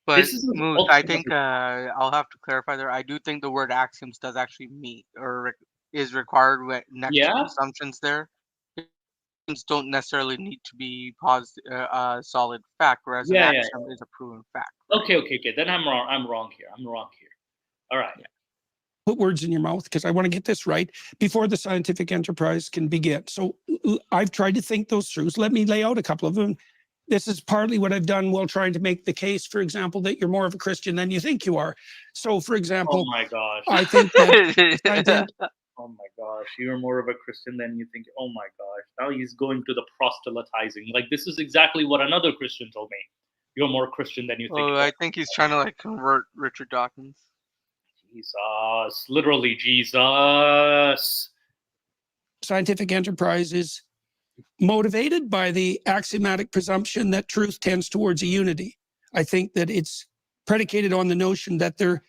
But this is Moose, I think I'll have to clarify there. I do think the word axioms does actually mean or is required when next to assumptions there. Axioms don't necessarily need to be solid fact, whereas an axiom is a proven fact. Right? Okay. Then I'm wrong. I'm wrong here. All right. Yeah. Put words in your mouth because I want to get this right before the scientific enterprise can begin. So I've tried to think those through. So let me lay out a couple of them. This is partly what I've done while trying to make the case, for example, that you're more of a Christian than you think you are. So, for example, oh my gosh, I think that oh my gosh, you're more of a Christian than you think. Oh my gosh, now he's going to the proselytizing. Like this is exactly what another Christian told me. You're more Christian than you think. Oh, I think he's trying to like convert Richard Dawkins. Jesus, literally Jesus. Scientific enterprise is motivated by the axiomatic presumption that truth tends towards a unity. I think that it's predicated on the notion that there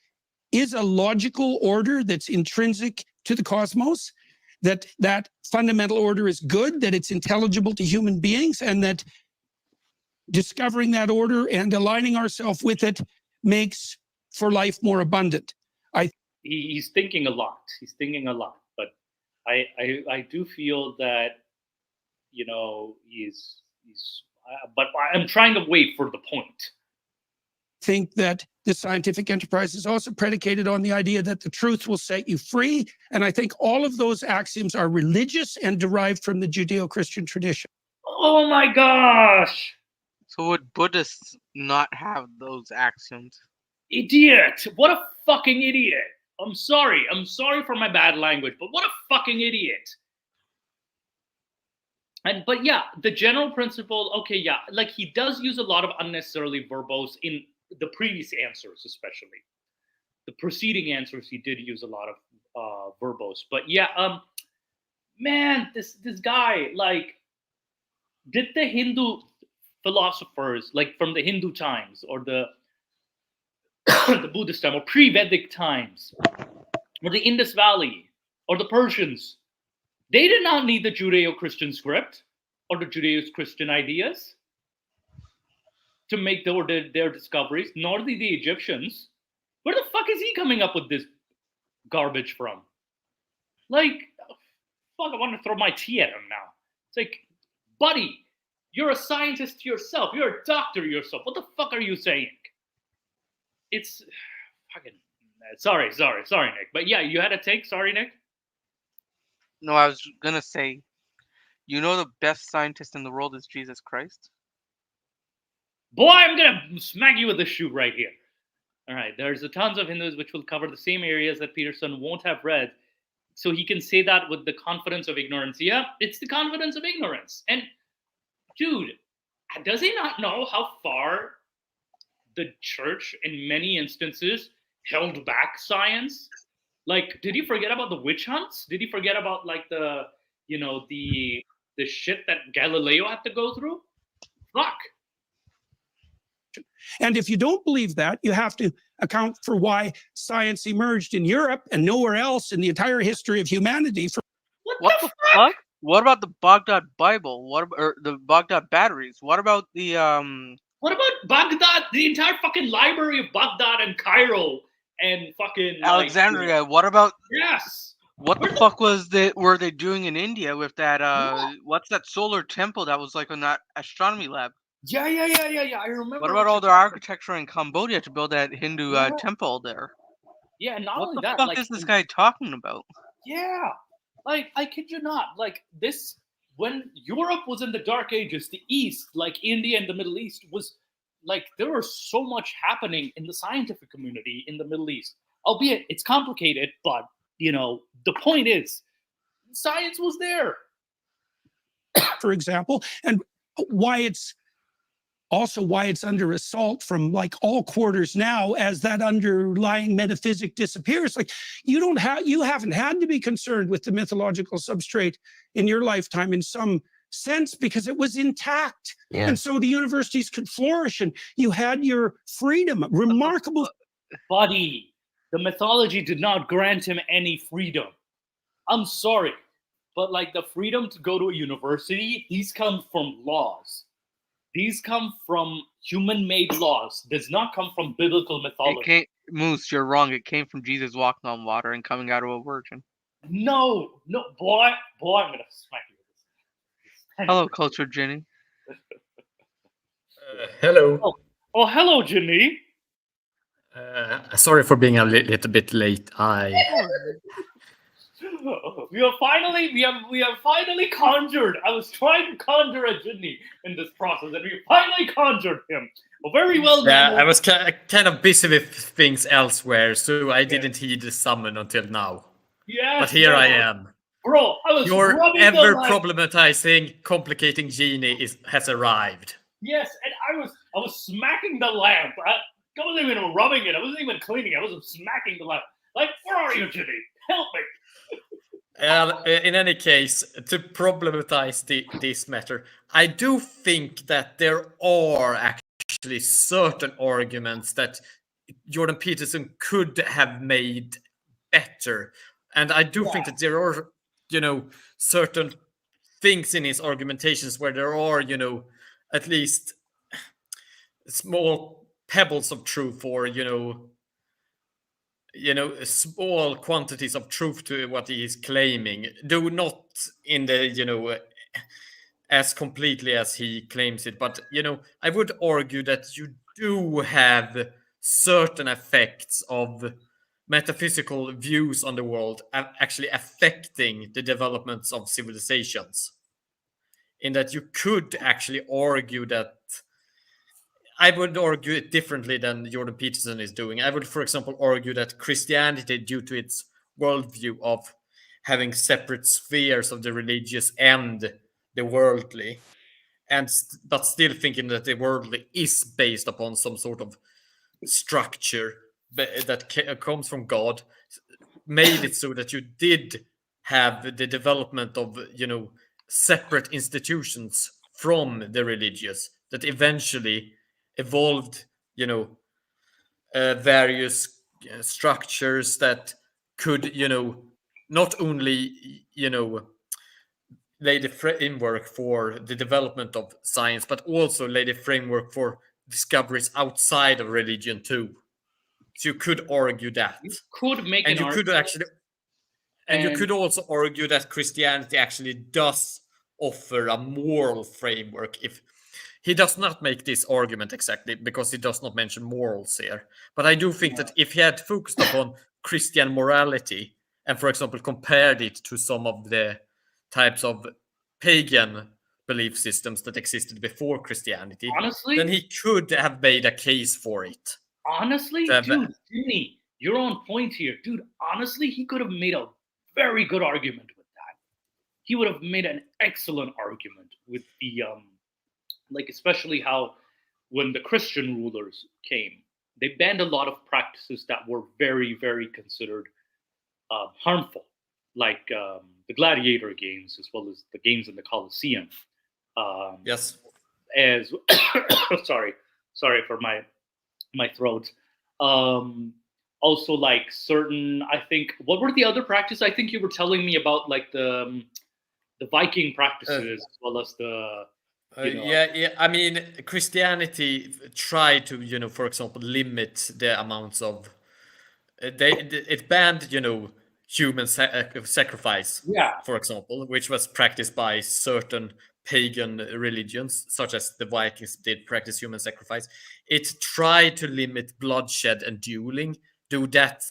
is a logical order that's intrinsic to the cosmos, that fundamental order is good, that it's intelligible to human beings, and that discovering that order and aligning ourselves with it makes for life more abundant. He's thinking a lot. But I do feel that, you know, but I'm trying to wait for the point. Think that the scientific enterprise is also predicated on the idea that the truth will set you free. And I think all of those axioms are religious and derived from the Judeo-Christian tradition. Oh my gosh. So would Buddhists not have those axioms? Idiot. What a fucking idiot. I'm sorry for my bad language, but what a fucking idiot. But yeah, the general principle, okay, yeah, like he does use a lot of unnecessarily verbose in the previous answers, especially. The preceding answers, he did use a lot of verbose. But yeah, man, this guy, like, did the Hindu philosophers, like from the Hindu times or the the Buddhist time or pre-Vedic times or the Indus Valley or the Persians, they did not need the Judeo-Christian script or the Judeo-Christian ideas to make their discoveries, nor did the Egyptians. Where the fuck is he coming up with this garbage from? Like, fuck, I want to throw my tea at him now. It's like, buddy, you're a scientist yourself. You're a doctor yourself. What the fuck are you saying? It's fucking... Sorry, Nick. But yeah, you had a take? Sorry, Nick? No, I was going to say, you know the best scientist in the world is Jesus Christ? Boy, I'm going to smack you with the shoe right here. All right, there's a tons of Hindus which will cover the same areas that Peterson won't have read. So he can say that with the confidence of ignorance. Yeah, it's the confidence of ignorance. And dude, does he not know how far the church in many instances held back science? Like, did he forget about the witch hunts? Did he forget about like the shit that Galileo had to go through? Fuck. And if you don't believe that, you have to account for why science emerged in Europe and nowhere else in the entire history of humanity. What the fuck? What about the Baghdad Bible? Or the Baghdad batteries? What about the What about Baghdad? The entire fucking library of Baghdad and Cairo and fucking Alexandria. What about? Yes. What the fuck were they doing in India with that? What's that solar temple that was like on that astronomy lab? Yeah. I remember. What about all their architecture in Cambodia to build that Hindu temple there? Yeah, not what only the that. Fuck is this guy talking about? Yeah, like I kid you not. Like this, when Europe was in the Dark Ages, the East, like India and the Middle East, was like there was so much happening in the scientific community in the Middle East. Albeit it's complicated, but you know the point is, science was there. For example, and why it's also why it's under assault from like all quarters now as that underlying metaphysic disappears. Like you haven't had to be concerned with the mythological substrate in your lifetime in some sense because it was intact. Yes. And so the universities could flourish and you had your freedom, remarkable. Buddy, the mythology did not grant him any freedom. I'm sorry, but like the freedom to go to a university, these come from laws. These come from human-made laws. Does not come from biblical mythology. Moose, you're wrong. It came from Jesus walking on water and coming out of a virgin. No, boy, I'm gonna smack you. Hello, Culture Jenny. Hello. Oh, hello, Jenny. Sorry for being a little bit late. We have finally conjured. I was trying to conjure a Jinny in this process, and we finally conjured him. Very well done. Yeah, I was kind of busy with things elsewhere, so I didn't heed the summon until now. Yes, but here I am. Bro, I was Your rubbing ever the light. problematizing, complicating genie has arrived. Yes, and I was smacking the lamp. I wasn't even rubbing it. I wasn't even cleaning it. I was smacking the lamp. Like, where are you, Jinny? Help me. In any case, to problematize this matter, I do think that there are actually certain arguments that Jordan Peterson could have made better. And I do think that there are, certain things in his argumentations where there are, at least small pebbles of truth or, small quantities of truth to what he is claiming, though not in the, as completely as he claims it. But, I would argue that you do have certain effects of metaphysical views on the world actually affecting the developments of civilizations. In that you could actually argue that, I would argue it differently than Jordan Peterson is doing. I would, for example, argue that Christianity, due to its worldview of having separate spheres of the religious and the worldly, but still thinking that the worldly is based upon some sort of structure that comes from God, made it so that you did have the development of, separate institutions from the religious that eventually evolved, various structures that could, not only, lay the framework for the development of science, but also lay the framework for discoveries outside of religion too. So you could argue that. You could make and an you could actually, and you could also argue that Christianity actually does offer a moral framework. If he does not make this argument exactly because he does not mention morals here, but I do think that if he had focused upon Christian morality and, for example, compared it to some of the types of pagan belief systems that existed before Christianity, honestly, then he could have made a case for it. Honestly, dude, Jimmy, you're on point here. Dude, honestly, he could have made a very good argument with that. He would have made an excellent argument with the, especially how when the Christian rulers came, they banned a lot of practices that were very, very considered harmful, like the gladiator games as well as the games in the Colosseum. Yes. As sorry for my throat. Also, like certain, I think, what were the other practices? I think you were telling me about, like the Viking practices as well as the. Yeah. I mean, Christianity tried to, for example, limit the amounts of. It banned, human sacrifice. Yeah. For example, which was practiced by certain pagan religions, such as the Vikings did practice human sacrifice. It tried to limit bloodshed and dueling, though that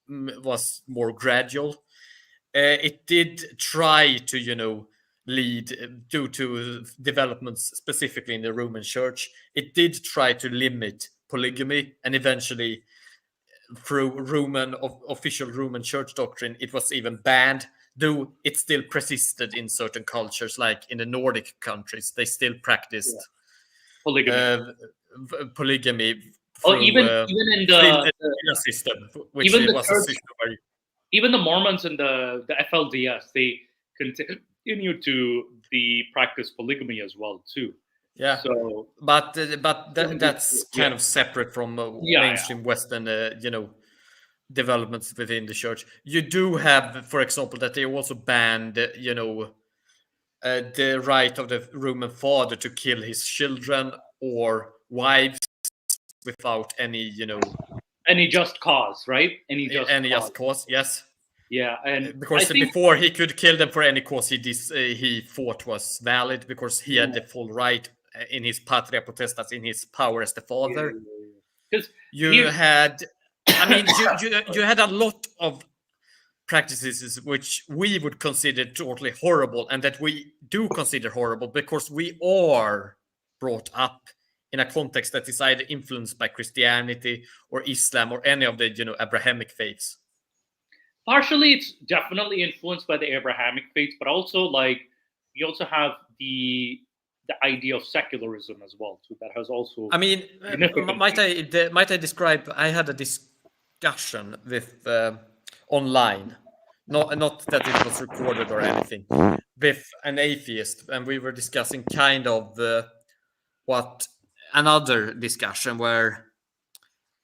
was more gradual. It did try to, lead, due to developments specifically in the Roman Church, it did try to limit polygamy, and eventually, through official Roman Church doctrine, it was even banned. Though it still persisted in certain cultures, like in the Nordic countries, they still practiced polygamy. Oh, Through, even in the system, which even the was church, a system where even the Mormons and the FLDS, they continue to practice polygamy as well too. Yeah. So, but that's kind of separate from mainstream Western, developments within the church. You do have, for example, that they also banned, the right of the Roman father to kill his children or wives without any, any just cause, right? Any just cause, yes. Yeah, and because before he could kill them for any cause he thought was valid, because he had the full right in his patria potestas, in his power as the father. Because you had, you had a lot of practices which we would consider totally horrible, and that we do consider horrible because we are brought up in a context that is either influenced by Christianity or Islam or any of the Abrahamic faiths. Partially, it's definitely influenced by the Abrahamic faiths, but also you also have the idea of secularism as well too. That has also. Might I describe? I had a discussion with online, not that it was recorded or anything, with an atheist, and we were discussing kind of what another discussion where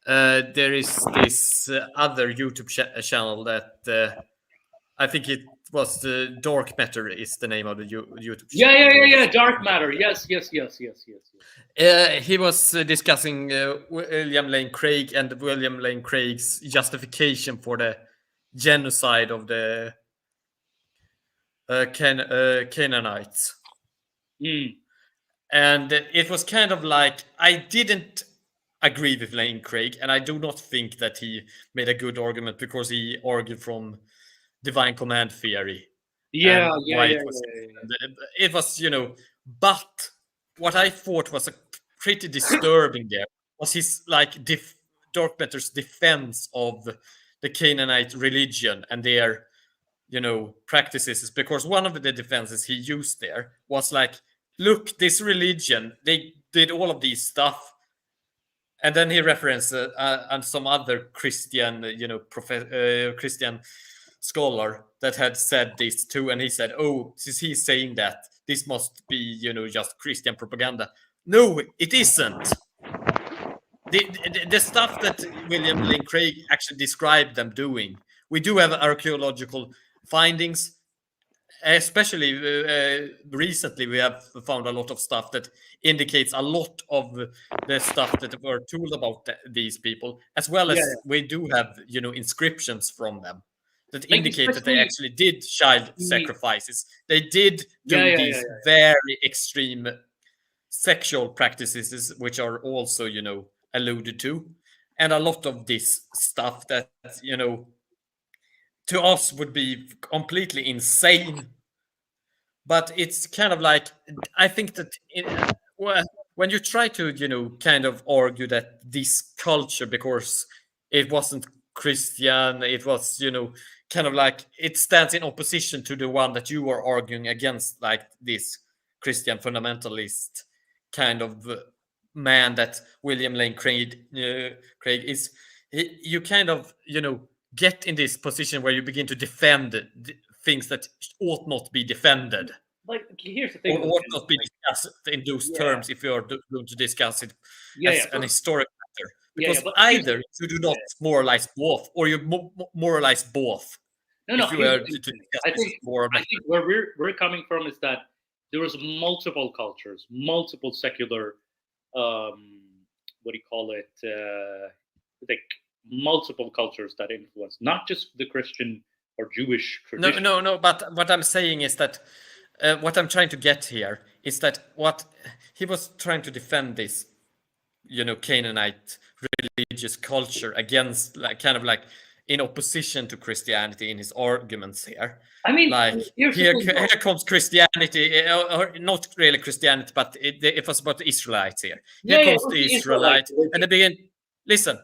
there is this other YouTube channel that I think it was the Dark Matter is the name of the YouTube channel. Yeah. Dark Matter. Yes. He was discussing William Lane Craig and William Lane Craig's justification for the genocide of the Canaanites. And it was kind of like, I didn't agree with Lane Craig, and I do not think that he made a good argument because he argued from divine command theory. Yeah. It was, but what I thought was a pretty disturbing there was his Dark Matter's defense of the Canaanite religion and their, practices, because one of the defenses he used there was like, look, this religion, they did all of these stuff. And then he referenced and some other Christian, Christian scholar that had said this too, and he said, "Oh, since he's saying that, this must be, just Christian propaganda." No, it isn't. The stuff that William Lane Craig actually described them doing, we do have archaeological findings. Especially recently, we have found a lot of stuff that indicates a lot of the stuff that were told about these people, as well as we do have, inscriptions from them that indicate that they actually did child sacrifices. They did do these very extreme sexual practices, which are also, alluded to, and a lot of this stuff that, to us would be completely insane. But it's kind of like, I think that when you try to, kind of argue that this culture, because it wasn't Christian, it was, kind of like it stands in opposition to the one that you are arguing against, like this Christian fundamentalist kind of man that William Lane Craig is. You kind of, get in this position where you begin to defend things that ought not be defended. Here's the thing. Or ought not be discussed in those terms if you are going to discuss it as an historic matter. Because either you do not moralize both, or you moralize both. No. I think where we're coming from is that there was multiple cultures, multiple secular, multiple cultures that influenced, not just the Christian or Jewish tradition. No. But what I'm saying is that what I'm trying to get here is that what he was trying to defend this, Canaanite religious culture against, kind of like in opposition to Christianity in his arguments here. Here comes Christianity, or not really Christianity, but it was about the Israelites here. Here comes the Israelites, and they begin. Listen.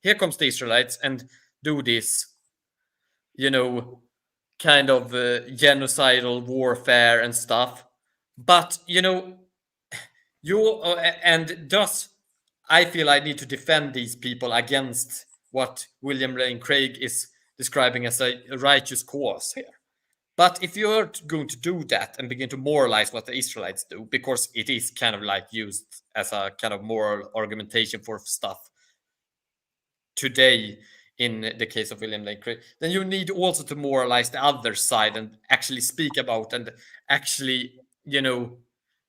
Here comes the Israelites and do this, kind of genocidal warfare and stuff. But And thus I feel I need to defend these people against what William Lane Craig is describing as a righteous cause here. But if you're going to do that and begin to moralize what the Israelites do, because it is kind of like used as a kind of moral argumentation for stuff today in the case of William Lane Craig, then you need also to moralize the other side and actually speak about and actually,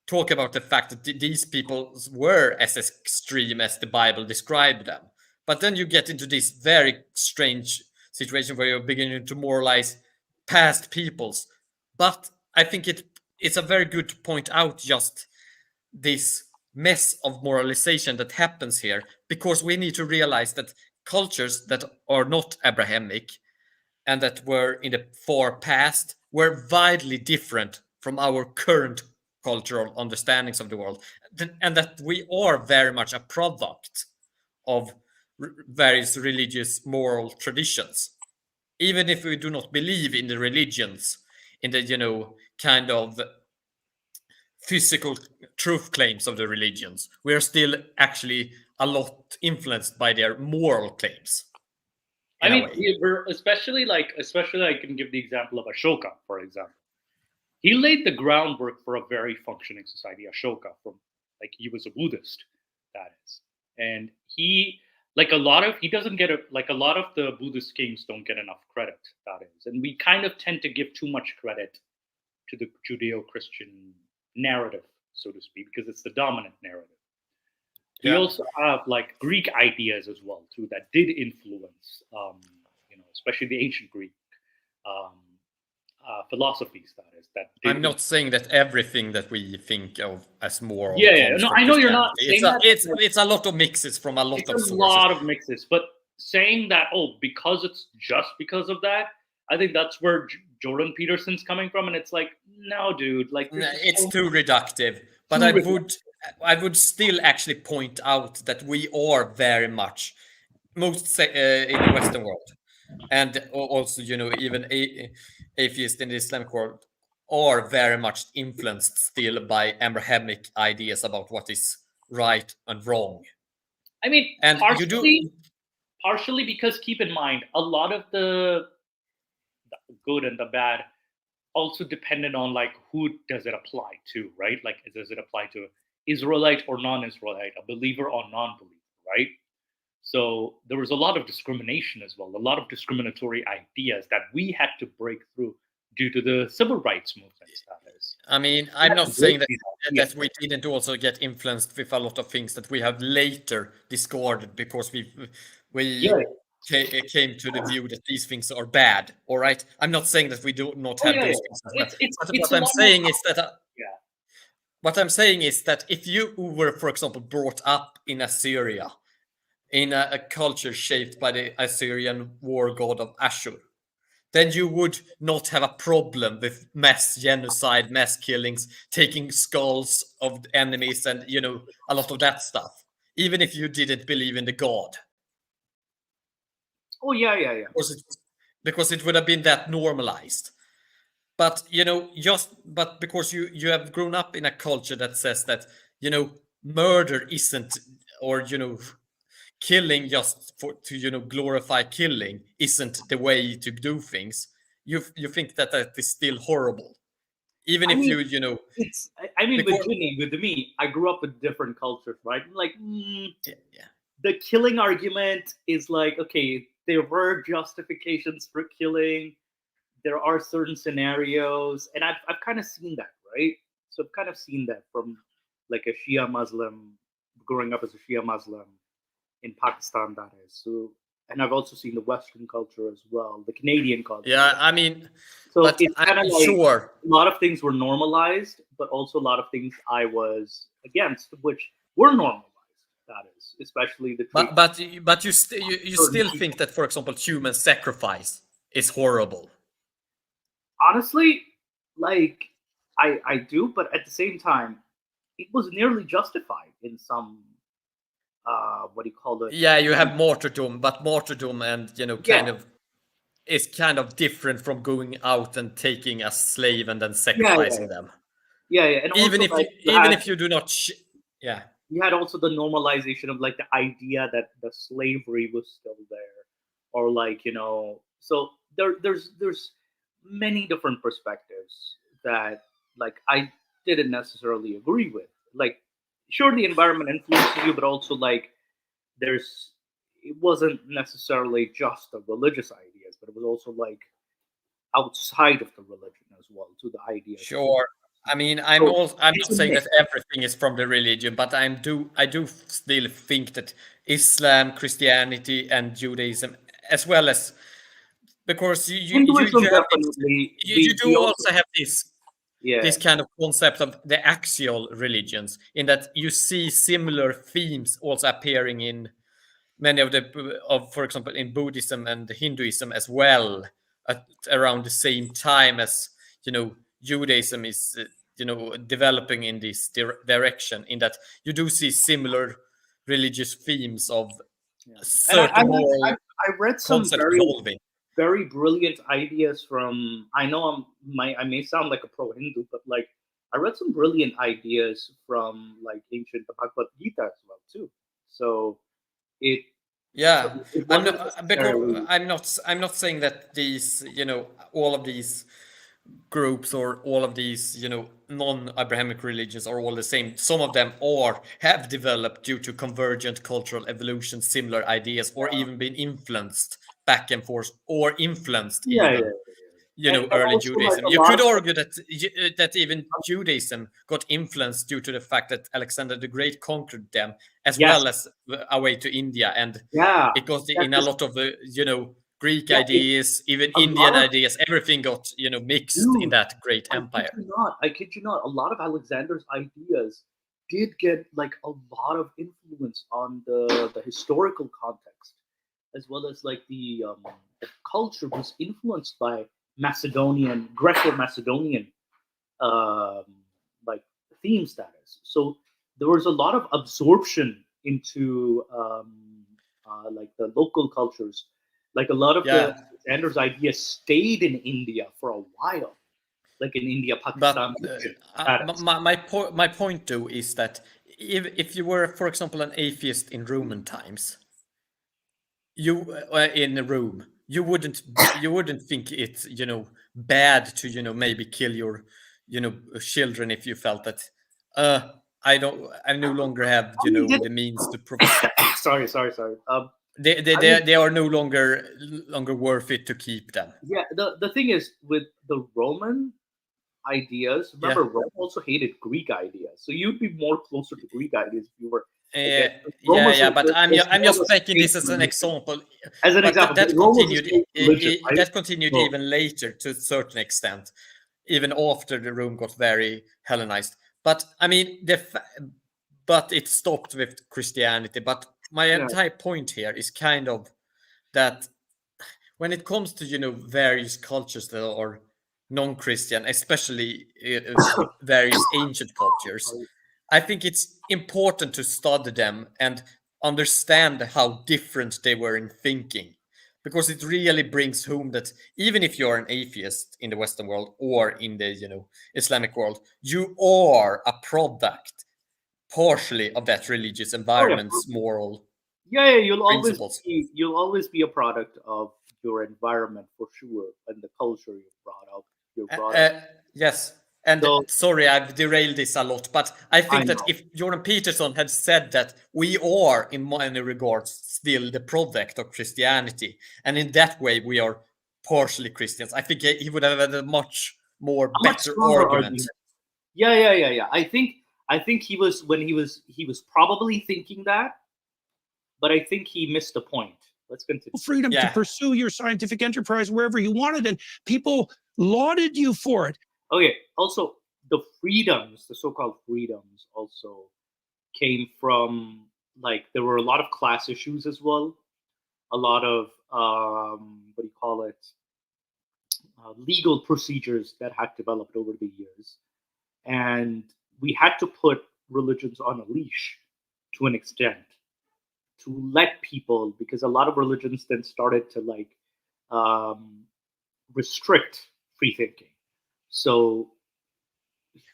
talk about the fact that these people were as extreme as the Bible described them. But then you get into this very strange situation where you're beginning to moralize past peoples. But I think it's a very good to point out just this mess of moralization that happens here, because we need to realize that cultures that are not Abrahamic and that were in the far past were widely different from our current cultural understandings of the world, and that we are very much a product of various religious moral traditions, even if we do not believe in the religions, in the kind of physical truth claims of the religions. We are still actually a lot influenced by their moral claims. I mean, we're especially I can give the example of Ashoka, for example. He laid the groundwork for a very functioning society. Ashoka, he was a Buddhist, that is, and he doesn't get a lot of the Buddhist kings don't get enough credit, that is, and we kind of tend to give too much credit to the Judeo-Christian narrative, so to speak, because it's the dominant narrative. We also have Greek ideas as well too that did influence, especially the ancient Greek philosophies. I'm not saying that everything that we think of as moral. No, I know you're not. It's a lot of mixes from a lot of sources. A lot of mixes, but saying that because it's just because of that, I think that's where Jordan Peterson's coming from, and it's no, dude, it's too reductive. But I would still actually point out that we are very much in the Western world, and also even atheists in the Islamic world are very much influenced still by Abrahamic ideas about what is right and wrong. I mean, and partially because keep in mind a lot of the good and the bad also depended on who does it apply to, right? Does it apply to Israelite or non-Israelite, a believer or non-believer, right? So there was a lot of discrimination as well, a lot of discriminatory ideas that we had to break through due to the civil rights movement. I mean, I'm not saying that we didn't also get influenced with a lot of things that we have later discarded because we came to the view that these things are bad. All right, I'm not saying that we do not have those things as well. What I'm saying is that what I'm saying is that if you were, for example, brought up in Assyria, in a culture shaped by the Assyrian war god of Ashur, then you would not have a problem with mass genocide, mass killings, taking skulls of enemies, and a lot of that stuff, even if you didn't believe in the god. Oh yeah. Because it would have been that normalized. But but because you have grown up in a culture that says that murder isn't, or killing just to glorify killing isn't the way to do things. You think that is still horrible, even with me, I grew up with different cultures, right? The killing argument is okay, there were justifications for killing. There are certain scenarios, and I've kind of seen that, right? So I've kind of seen that from a Shia Muslim, growing up as a Shia Muslim in Pakistan, that is. So, and I've also seen the Western culture as well, the Canadian culture. Yeah, I mean, so it's kind of sure a lot of things were normalized, but also a lot of things I was against, which were normalized. That is, especially the. But you still think that, for example, human sacrifice is horrible. Honestly, I do, but at the same time, it was nearly justified in some. What do you call it? Yeah, you have martyrdom, but martyrdom and is kind of different from going out and taking a slave and then sacrificing them. Yeah, and even if you do not You had also the normalization of like the idea that the slavery was still there, or like, you know, so there's many different perspectives that like I didn't necessarily agree with. Like, sure, the environment influences you, but also like it wasn't necessarily just the religious ideas, but it was also like outside of the religion as well, to the ideas. Sure. I mean, I'm not saying that everything is from the religion, but I do still think that Islam, Christianity, and Judaism, as well as, because you do also have this kind of concept of the axial religions, in that you see similar themes also appearing in many for example, in Buddhism and Hinduism as well, around the same time as, you know, Judaism is developing in this direction, in that you do see similar religious themes of certain moral I read some very brilliant ideas from, I know I may sound like a pro-Hindu, but like I read some brilliant ideas from like ancient Bhagavad Gita as well too. So I'm not saying that these, all of these groups or all of these, non-Abrahamic religions are all the same. Some of them have developed due to convergent cultural evolution, similar ideas, or even been influenced back and forth, or influenced early Judaism. You could argue that even Judaism got influenced due to the fact that Alexander the Great conquered them, as well as away to India, and it got in a lot of Greek ideas, even Indian ideas. Everything got mixed in that great empire. I kid you not. A lot of Alexander's ideas did get like a lot of influence on the historical context, as well as like the culture was influenced by Greco-Macedonian like theme status. So there was a lot of absorption into like the local cultures. Like a lot of the Alexander's ideas stayed in India for a while, like in India, Pakistan. But my point though is that if you were, for example, an atheist in Roman times, you in a room, you wouldn't think it's bad to maybe kill your children if you felt that I no longer have the means to provide. Sorry. They are no longer worth it to keep them. Yeah, the thing is with the Roman ideas. Remember, Rome also hated Greek ideas, so you'd be more closer to Greek ideas if you were. But I'm just making this as an example. As an example, that continued even later to a certain extent, even after the Rome got very Hellenized. But I mean, but it stopped with Christianity. But my entire point here is kind of that when it comes to various cultures that are non-Christian, especially various ancient cultures, I think it's important to study them and understand how different they were in thinking, because it really brings home that even if you're an atheist in the Western world or in the Islamic world, you are a product partially of that religious environment's moral principles. You'll always be a product of your environment, for sure, and the culture you're brought up. Yes. And sorry, I've derailed this a lot, but I think that if Jordan Peterson had said that we are, in many regards, still the product of Christianity, and in that way we are partially Christians, I think he would have had a much better argument. Yeah. I think he was probably thinking that, but I think he missed the point. Let's continue. Freedom to pursue your scientific enterprise wherever you wanted, and people lauded you for it. Okay, also the so-called freedoms also came from, like, there were a lot of class issues as well, a lot of legal procedures that had developed over the years, and we had to put religions on a leash to an extent to let people, because a lot of religions then started to restrict free thinking. So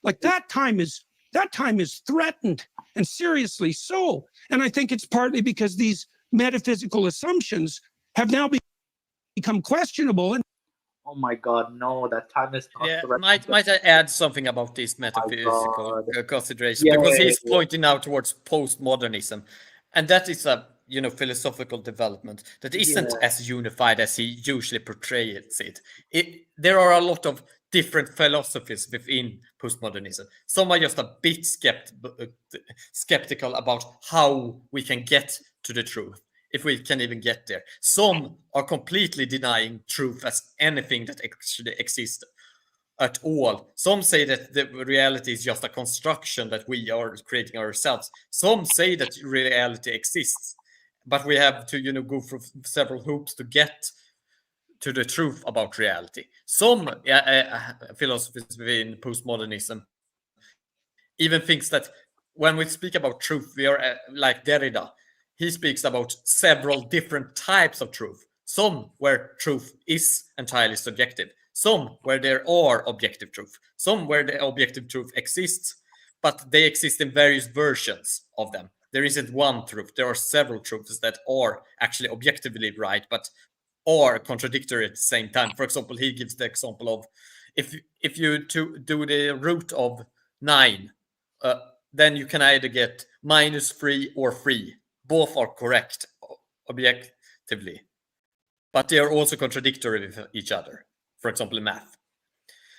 like that time is that time is threatened, and seriously so. And I think it's partly because these metaphysical assumptions have now become questionable. And oh my God, no, that time is not Yeah, threatened. might I add something about this metaphysical consideration? Yeah, because yeah, he's yeah. pointing now towards postmodernism, and that is a philosophical development that isn't Yeah. as unified as he usually portrays it. There are a lot of different philosophies within postmodernism. Some are just a bit skeptical about how we can get to the truth, if we can even get there. Some are completely denying truth as anything that actually exists at all. Some say that the reality is just a construction that we are creating ourselves. Some say that reality exists, but we have to go through several hoops to get to the truth about reality. Some philosophies within postmodernism even thinks that when we speak about truth, we are like Derrida. He speaks about several different types of truth. Some where truth is entirely subjective. Some where there are objective truth. Some where the objective truth exists, but they exist in various versions of them. There isn't one truth. There are several truths that are actually objectively right, but are contradictory at the same time. For example, he gives the example of if you do the root of 9, then you can either get -3 or 3. Both are correct objectively, but they are also contradictory with each other. For example, in math.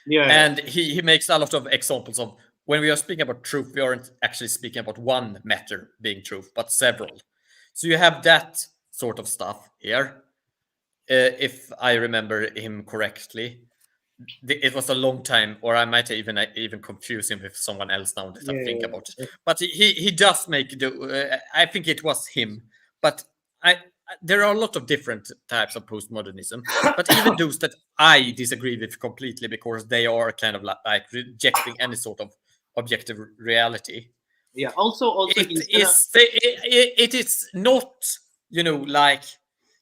Yeah. And he makes a lot of examples of when we are speaking about truth, we aren't actually speaking about one matter being truth, but several. So you have that sort of stuff here. If I remember him correctly, it was a long time, or I might even confuse him with someone else now that I think about it. But he does make I think it was him. But there are a lot of different types of postmodernism, but even those that I disagree with completely because they are kind of like rejecting any sort of objective reality. Yeah. Also, it is not like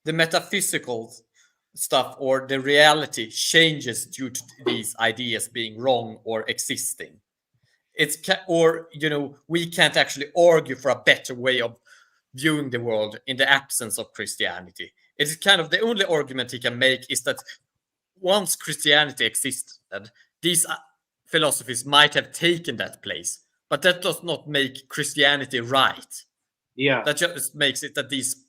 the metaphysical stuff or the reality changes due to these ideas being wrong or existing. We can't actually argue for a better way of viewing the world in the absence of Christianity. It's kind of the only argument he can make is that once Christianity existed, these philosophies might have taken that place, but that does not make Christianity right. Yeah. That just makes it that these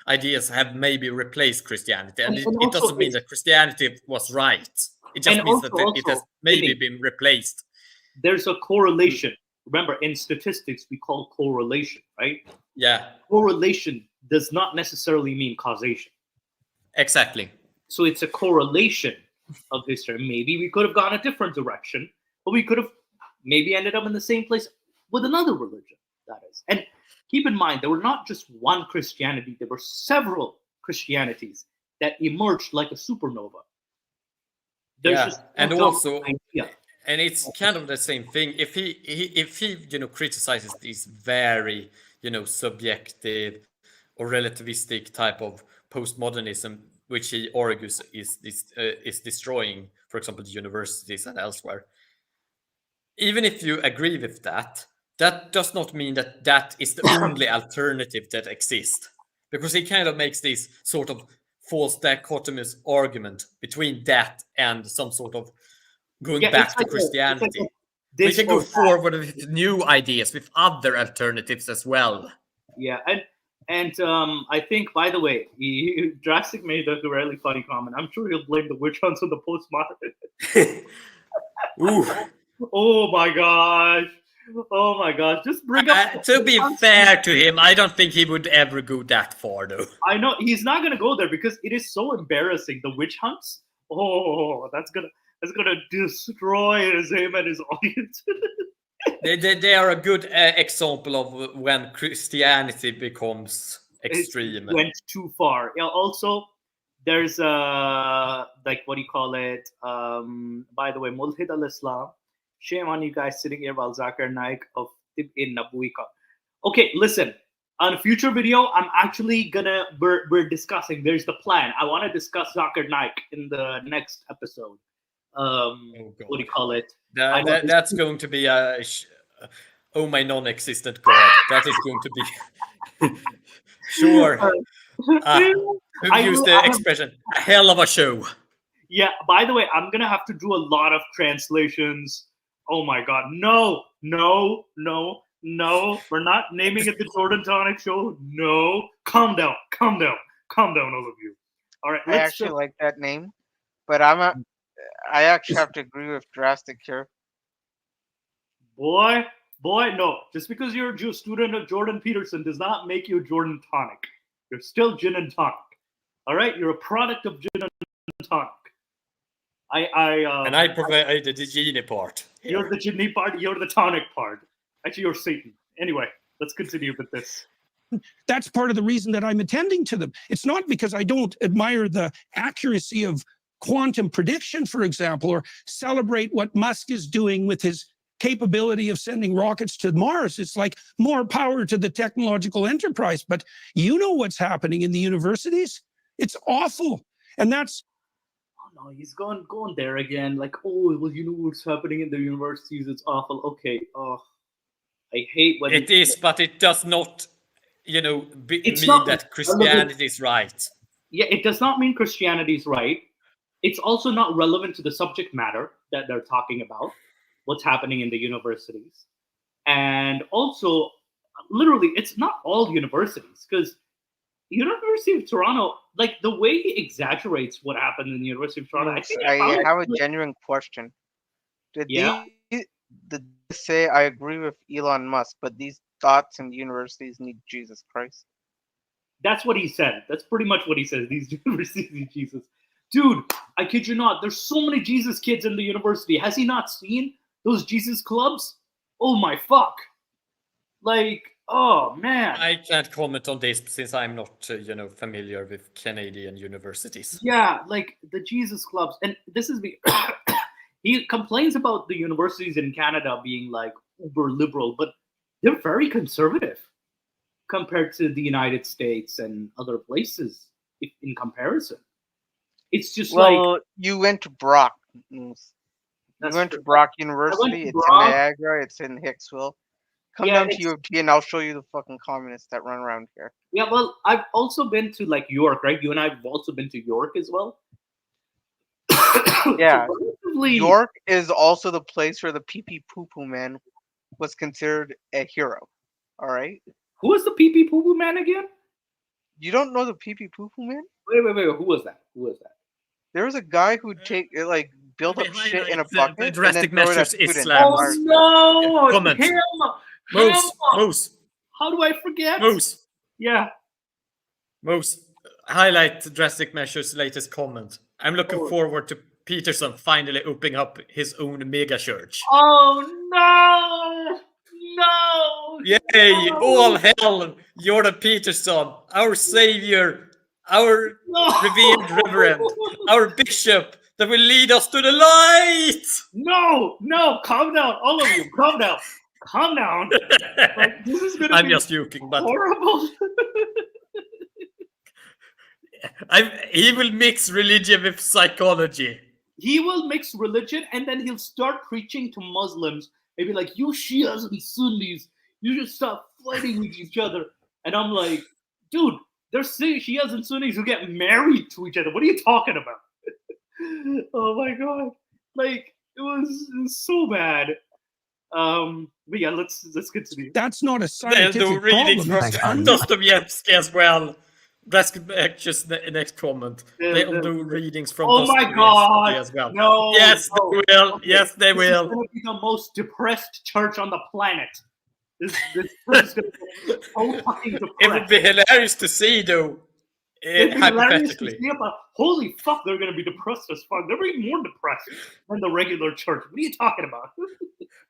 ideas have maybe replaced Christianity, and it doesn't mean that Christianity was right. It just means that it has maybe been replaced. There's a correlation. Remember, in statistics, we call correlation, right? Yeah. Correlation does not necessarily mean causation. Exactly. So it's a correlation of history. Maybe we could have gone a different direction, but we could have maybe ended up in the same place with another religion, that is. And keep in mind, there were not just one Christianity. There were several Christianities that emerged like a supernova. There's just and also... idea. And it's kind of the same thing. If he criticizes these very subjective or relativistic type of postmodernism, which he argues is destroying, for example, the universities and elsewhere. Even if you agree with that, that does not mean that that is the only alternative that exists, because he kind of makes this sort of false dichotomous argument between that and some sort of going back to Christianity. We can go forward with new ideas, with other alternatives as well. Yeah, and I think, by the way, Drastic made a really funny comment. I'm sure he'll blame the witch hunts on the postmodern. Oh my gosh. Oh my gosh. Just bring up... to be fair to him, I don't think he would ever go that far, though. I know, he's not going to go there because it is so embarrassing. The witch hunts? Oh, that's gonna destroy him and his audience. they are a good example of when Christianity becomes extreme. It went too far. Yeah, also, there's like, what do you call it? By the way, Mulhid al-Islam. Shame on you guys sitting here while Zakir Naik of Tib in Nabuika. Okay, listen. On a future video, I'm actually we're discussing, there's the plan. I want to discuss Zakir Naik in the next episode. What do you call it? That's going to be a oh my non-existent God, that is going to be sure. Who used the expression "a hell of a show"? Yeah. By the way, I'm gonna have to do a lot of translations. Oh my God! No. We're not naming it the Jordan Tonic Show. No. Calm down, all of you. All right. I actually like that name, but I actually have to agree with Drastic here. Boy, no. Just because you're a student of Jordan Peterson does not make you a Jordan Tonic. You're still gin and tonic. All right? You're a product of gin and tonic. And I provided the genie part. You're the genie part. You're the tonic part. Actually, you're Satan. Anyway, let's continue with this. That's part of the reason that I'm attending to them. It's not because I don't admire the accuracy of quantum prediction, for example, or celebrate what Musk is doing with his capability of sending rockets to Mars. It's like more power to the technological enterprise. But you know what's happening in the universities? It's awful. And that's... Oh no, he's going there again. Like, oh, well, you know what's happening in the universities? It's awful. Okay. Oh, I hate when it is, but it does not, mean that Christianity is right. Yeah, it does not mean Christianity is right. It's also not relevant to the subject matter that they're talking about, what's happening in the universities. And also, literally, it's not all universities, because University of Toronto, like the way he exaggerates what happened in the University of Toronto. I have a genuine question. Did they say, I agree with Elon Musk, but these thoughts and universities need Jesus Christ? That's what he said. That's pretty much what he says. These universities need Jesus. Dude, I kid you not. There's so many Jesus kids in the university. Has he not seen those Jesus clubs? Oh my fuck. Like, oh man. I can't comment on this since I'm not, familiar with Canadian universities. Yeah, like the Jesus clubs. And this is he complains about the universities in Canada being like uber liberal, but they're very conservative compared to the United States and other places in comparison. It's just you went to Brock. You went to Brock University. It's in Niagara. It's in Hicksville. Come down to U of T and I'll show you the fucking communists that run around here. Yeah, well, I've also been to like York, right? You and I have also been to York as well. Yeah, York is also the place where the pee-pee poo-poo man was considered a hero. All right. Who is the pee-pee poo-poo man again? You don't know the pee-pee poo-poo man? Wait. Who was that? There was a guy who'd build up shit in a bucket drastic and then throw it at measures students. Oh no! Comment. Moose. How do I forget? Moose. Yeah. Moose. Highlight drastic measures' latest comment. I'm looking forward to Peterson finally opening up his own mega church. Oh no! No! Yay! All hell, Jordan Peterson, our savior, our revered reverend, our bishop that will lead us to the light. No, calm down, all of you, calm down. Like, this is gonna I'm be just joking, but horrible. he will mix religion with psychology. He will mix religion, and then he'll start preaching to Muslims. Maybe like, you Shias and Sunnis, you just stop fighting with each other. And I'm like, dude, there's Shias and Sunnis who get married to each other. What are you talking about? Oh my god! Like it was so bad. But yeah, let's continue. That's not a scientific They'll do readings problem. from Dostoevsky as well. That's just the next comment. They'll do readings from Dostoevsky as well. No, yes, they will. Yes, they will. This is going to be the most depressed church on the planet. This church is going to be so fucking depressed. It would be hilarious to see, though. Hypothetically. Holy fuck, they're going to be depressed as fuck. They're being more depressed than the regular church. What are you talking about?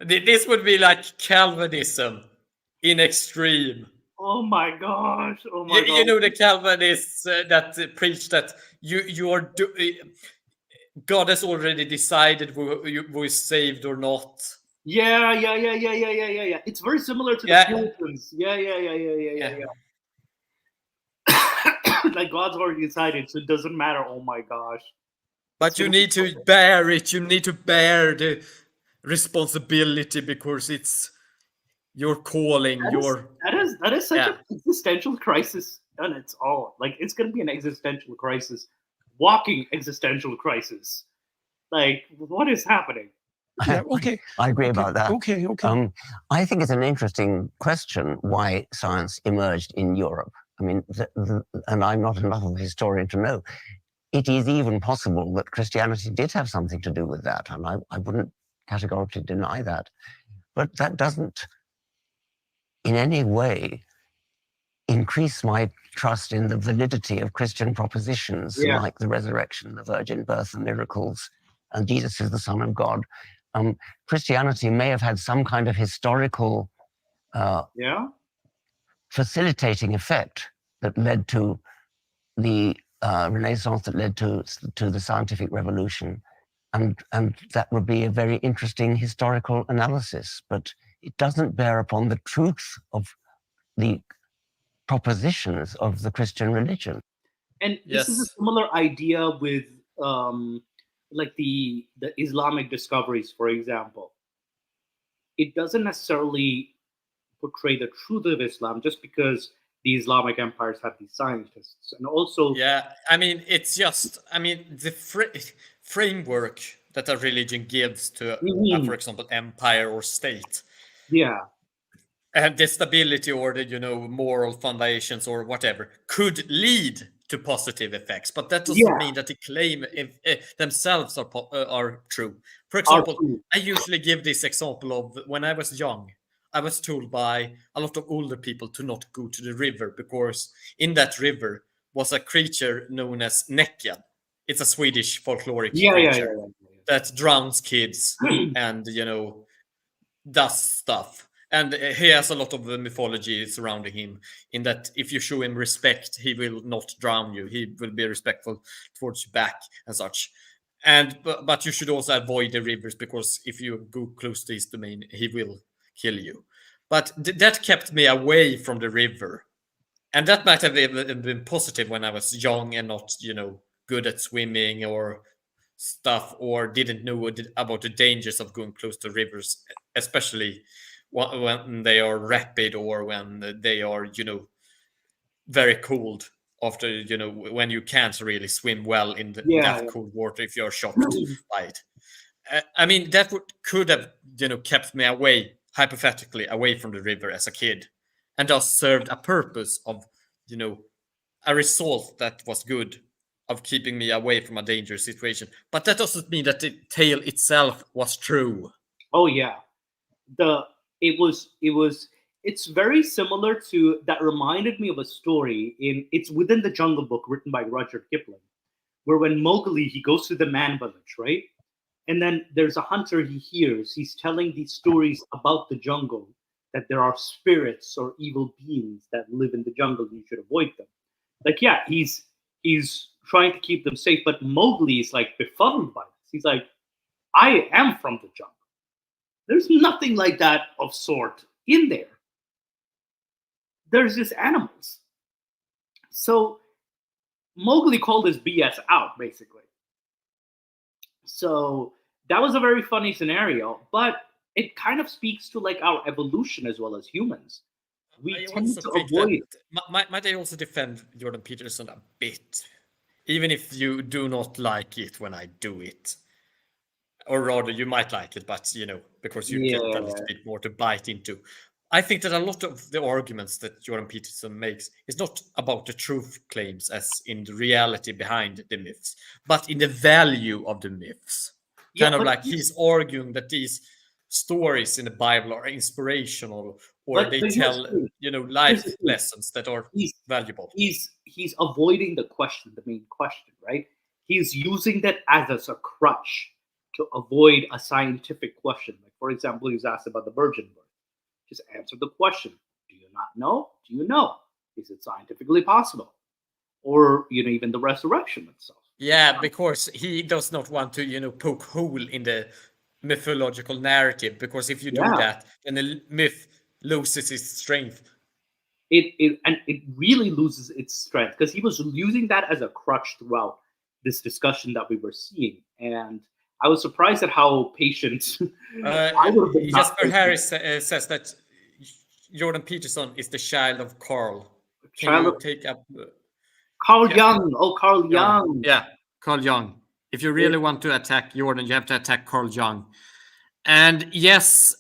This would be like Calvinism in extreme. Oh my gosh! You know the Calvinists that preach that God has already decided who is saved or not. Yeah. It's very similar to the Puritans. Yeah. Like God's already decided, so it doesn't matter. Oh my gosh! But you need to bear it. You need to bear the responsibility because it's your calling, that is such an existential crisis on its own. Like, it's going to be an existential crisis, walking existential crisis. Like, what is happening? Yeah, okay. I agree about that. Okay. I think it's an interesting question why science emerged in Europe. I mean, and I'm not enough of a historian to know. It is even possible that Christianity did have something to do with that, and I wouldn't categorically deny that. But that doesn't in any way increase my trust in the validity of Christian propositions like the resurrection, the virgin birth, the miracles, and Jesus is the Son of God. Christianity may have had some kind of historical facilitating effect that led to the Renaissance, that led to the scientific revolution, and that would be a very interesting historical analysis, but it doesn't bear upon the truth of the propositions of the Christian religion. And this is a similar idea with like the Islamic discoveries, for example. It doesn't necessarily portray the truth of Islam just because the Islamic empires have these scientists. And also... Yeah, I mean, it's just, I mean, the framework that a religion gives to, for example, empire or state. Yeah. And the stability or the, moral foundations or whatever could lead to positive effects, but that doesn't mean that the claim themselves are true. For example, I usually give this example of when I was young, I was told by a lot of older people to not go to the river because in that river was a creature known as Näcken. It's a Swedish folkloric creature that drowns kids and, does stuff. And he has a lot of mythology surrounding him in that if you show him respect, he will not drown you. He will be respectful towards you back and such. But you should also avoid the rivers because if you go close to his domain, he will kill you. But that kept me away from the river. And that might have been positive when I was young and not, good at swimming or stuff, or didn't know about the dangers of going close to rivers, especially when they are rapid or when they are, very cold after, when you can't really swim well in that cold water if you're shocked by it. I mean, that could have, kept me away, hypothetically, away from the river as a kid, and thus served a purpose of, a result that was good of keeping me away from a dangerous situation. But that doesn't mean that the tale itself was true. Oh yeah, it's very similar to, that reminded me of a story it's within the Jungle Book written by Rudyard Kipling, where when Mowgli, he goes to the man village, right? And then there's a hunter he hears, he's telling these stories about the jungle, that there are spirits or evil beings that live in the jungle, you should avoid them. Like, yeah, he's trying to keep them safe, but Mowgli is like befuddled by this. He's like, I am from the jungle. There's nothing like that of sort in there. There's just animals. So Mowgli called his BS out, basically. So that was a very funny scenario, but it kind of speaks to like our evolution as well as humans. We tend to avoid. Might I also defend Jordan Peterson a bit, even if you do not like it when I do it, or rather, you might like it, but because you get a little bit more to bite into. I think that a lot of the arguments that Jordan Peterson makes is not about the truth claims as in the reality behind the myths, but in the value of the myths. Kind of like he's arguing that these stories in the Bible are inspirational, or they tell life lessons that are valuable. He's avoiding the main question, right? He's using that as a crutch to avoid a scientific question. Like, for example, he was asked about the virgin birth. Just answer the question. Do you not know? Do you know? Is it scientifically possible? Or, even the resurrection itself. Yeah, because he does not want to, poke hole in the mythological narrative, because if you do that, then the myth loses its strength. It really loses its strength, because he was using that as a crutch throughout this discussion that we were seeing. And I was surprised at how patient. Jasper Harris says that Jordan Peterson is the child of Carl. Can Child you of take up Carl Yeah. Jung. Oh, Carl Jung. Yeah, Carl Jung. If you really want to attack Jordan, you have to attack Carl Jung. And yes,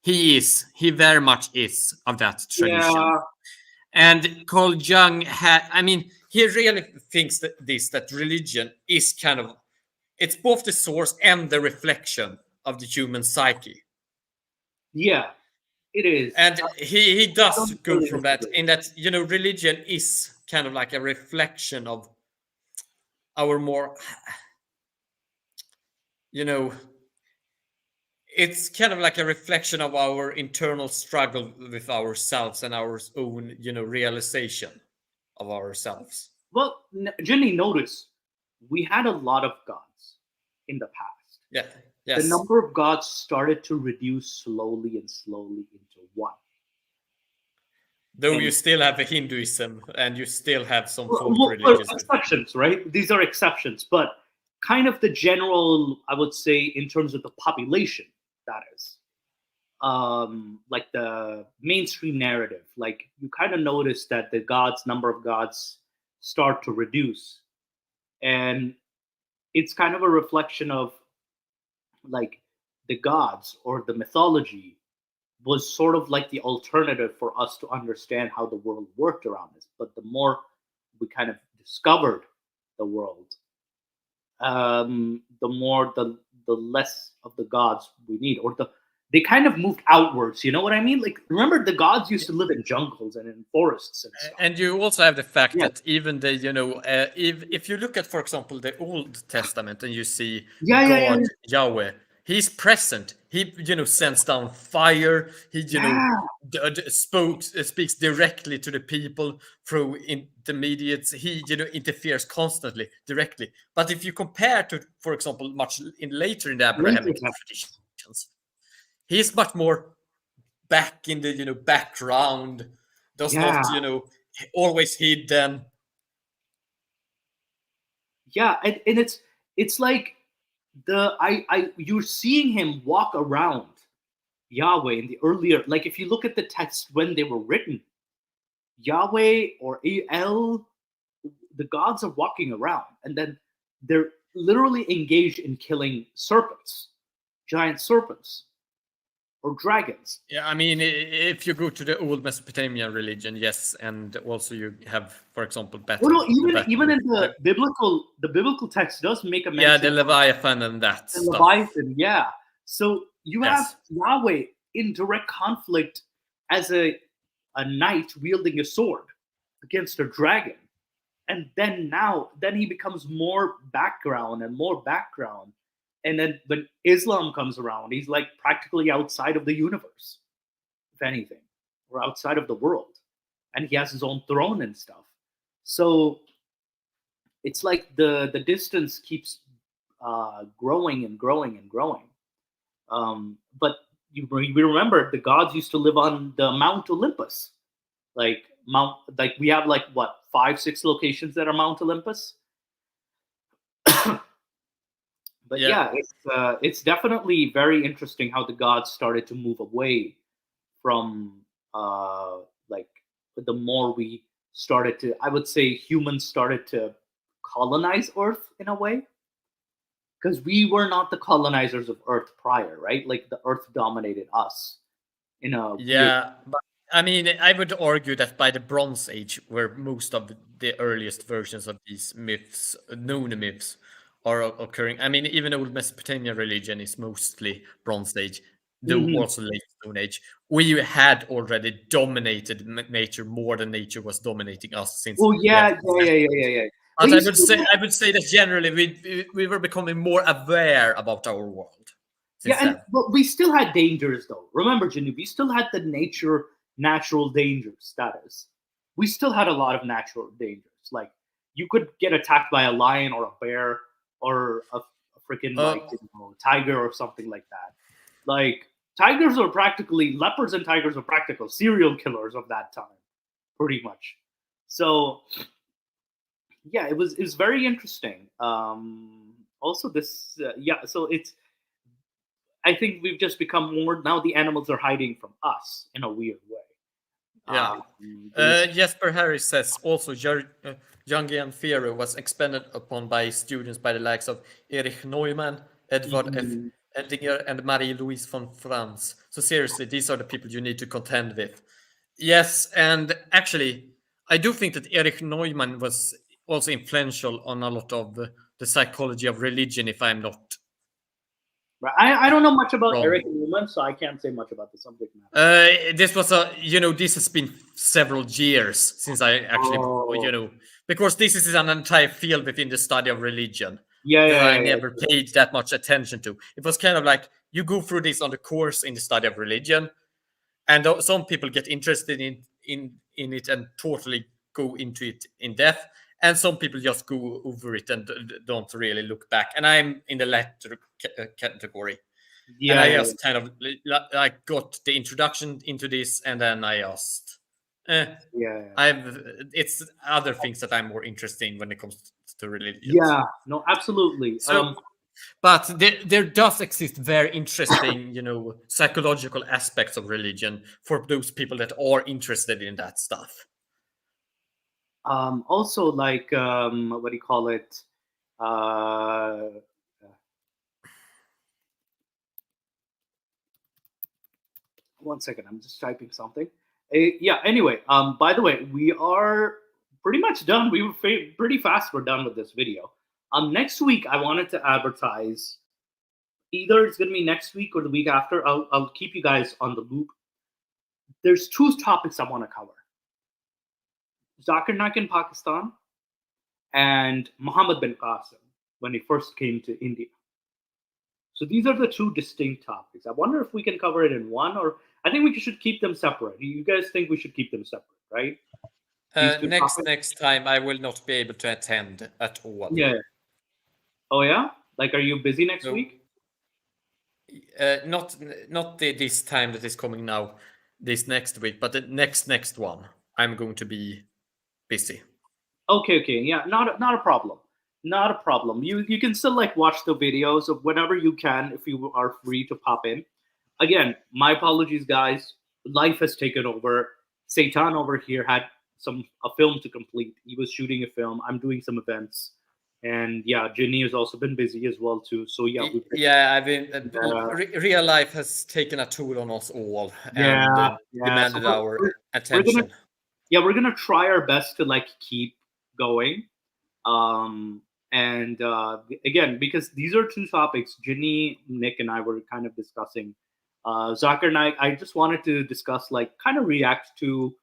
he is. He very much is of that tradition. Yeah. And Carl Jung had, I mean, he really thinks that religion is kind of, it's both the source and the reflection of the human psyche. Yeah, it is. And he does don't go really from that, disagree. in that, you know, religion is kind of like a reflection of our more, you know, it's kind of like a reflection of our internal struggle with ourselves and our own, you know, realization of ourselves. Well, Jenny, notice we had a lot of gods in the past. Yeah. Yes. The number of gods started to reduce slowly and slowly into one. Though And- you still have a Hinduism and you still have some folk Well, religions. exceptions, right? These are exceptions, but kind of the general, I would say, in terms of the population, that is. Like the mainstream narrative, like you kind of notice that the number of gods start to reduce. And it's kind of a reflection of like the gods or the mythology was sort of like the alternative for us to understand how the world worked around us. But the more we kind of discovered the world, the more the less of the gods we need, or they kind of moved outwards. You know what I mean? Like, remember the gods used to live in jungles and in forests and stuff. And you also have the fact that even the, you know, if you look at, for example, the Old Testament and you see God, Yahweh, he's present. He, you know, sends down fire. He, you know, speaks directly to the people through intermediates. He, you know, interferes constantly, directly. But if you compare to, for example, much later in the Abrahamic traditions, he's much more back in the, you know, background. Does not, you know, always hidden. Yeah, and it's like you're seeing him walk around Yahweh in the earlier, like if you look at the text when they were written, Yahweh or El, the gods are walking around, and then they're literally engaged in killing serpents, giant serpents, or dragons. Yeah, I mean, if you go to the old Mesopotamian religion, yes, and also you have, for example, battle. Well, no, even in the biblical text does make a mention. Yeah, the Leviathan and that. The Leviathan, yeah. So you have Yahweh in direct conflict as a knight wielding a sword against a dragon, and then he becomes more background, and then when Islam comes around, he's like practically outside of the universe, if anything, or outside of the world, and he has his own throne and stuff. So it's like the distance keeps growing and growing and growing. But you remember the gods used to live on the Mount Olympus, like we have like what 5-6 locations that are Mount Olympus. But yeah, it's definitely very interesting how the gods started to move away from like the more we started to, I would say humans started to colonize Earth in a way, because we were not the colonizers of Earth prior, right? Like the Earth dominated us. But I mean, I would argue that by the Bronze Age, where most of the earliest versions of these myths, known myths, are occurring. I mean, even old Mesopotamian religion is mostly Bronze Age, though also late Stone Age. We had already dominated nature more than nature was dominating us. Since yeah. But I would say that generally we were becoming more aware about our world. But we still had dangers, though. Remember, Janu, we still had the natural dangers. That is, we still had a lot of natural dangers. Like you could get attacked by a lion or a bear or a freaking tiger or something like that. Like leopards and tigers are practical serial killers of that time, pretty much. So yeah, it was very interesting. Also, this so it's I think we've just become more now. The animals are hiding from us in a weird way. Yeah. Jesper Harris says also Jungian theory was expanded upon by students by the likes of Erich Neumann, Edward F. Eldinger, and Marie-Louise von Franz. So seriously, these are the people you need to contend with. Yes, and actually, I do think that Erich Neumann was also influential on a lot of the psychology of religion, if I'm not. Right. I don't know much about Wrong. Eric Newman, so I can't say much about the subject matter. This was this has been several years since I actually, because this is an entire field within the study of religion. I never paid that much attention to. It was kind of like you go through this on the course in the study of religion, and some people get interested in it and totally go into it in depth, and some people just go over it and don't really look back. And I'm in the latter category. And I just kind of like got the introduction into this, and then I asked. It's other things that I'm more interested in when it comes to religion. Yeah, no, absolutely. So, but there does exist very interesting, psychological aspects of religion for those people that are interested in that stuff. Also, like, what do you call it? One second, I'm just typing something. Anyway, by the way, we are pretty much done. We were pretty fast. We're done with this video. Next week, I wanted to advertise. Either it's going to be next week or the week after. I'll keep you guys on the loop. There's two topics I want to cover. Zakir Naik in Pakistan and Muhammad bin Qasim when he first came to India. So these are the two distinct topics. I wonder if we can cover it in one, or I think we should keep them separate. You guys think we should keep them separate, right? Next time I will not be able to attend at all. Yeah. Oh yeah? Like, are you busy next week? Not this time that is coming now, this next week, but the next one I'm going to be busy. Okay. Yeah, not a problem. Not a problem. You can still like watch the videos of whenever you can if you are free to pop in. Again, my apologies, guys. Life has taken over. Seitan over here had a film to complete. He was shooting a film. I'm doing some events. And yeah, Ginny has also been busy as well too. So yeah, I've been. Real life has taken a toll on us all and demanded our attention. We're gonna try our best to like keep going. Again, because these are two topics, Ginny, Nick, and I were kind of discussing. Zakir Naik, I just wanted to discuss, like, kind of react to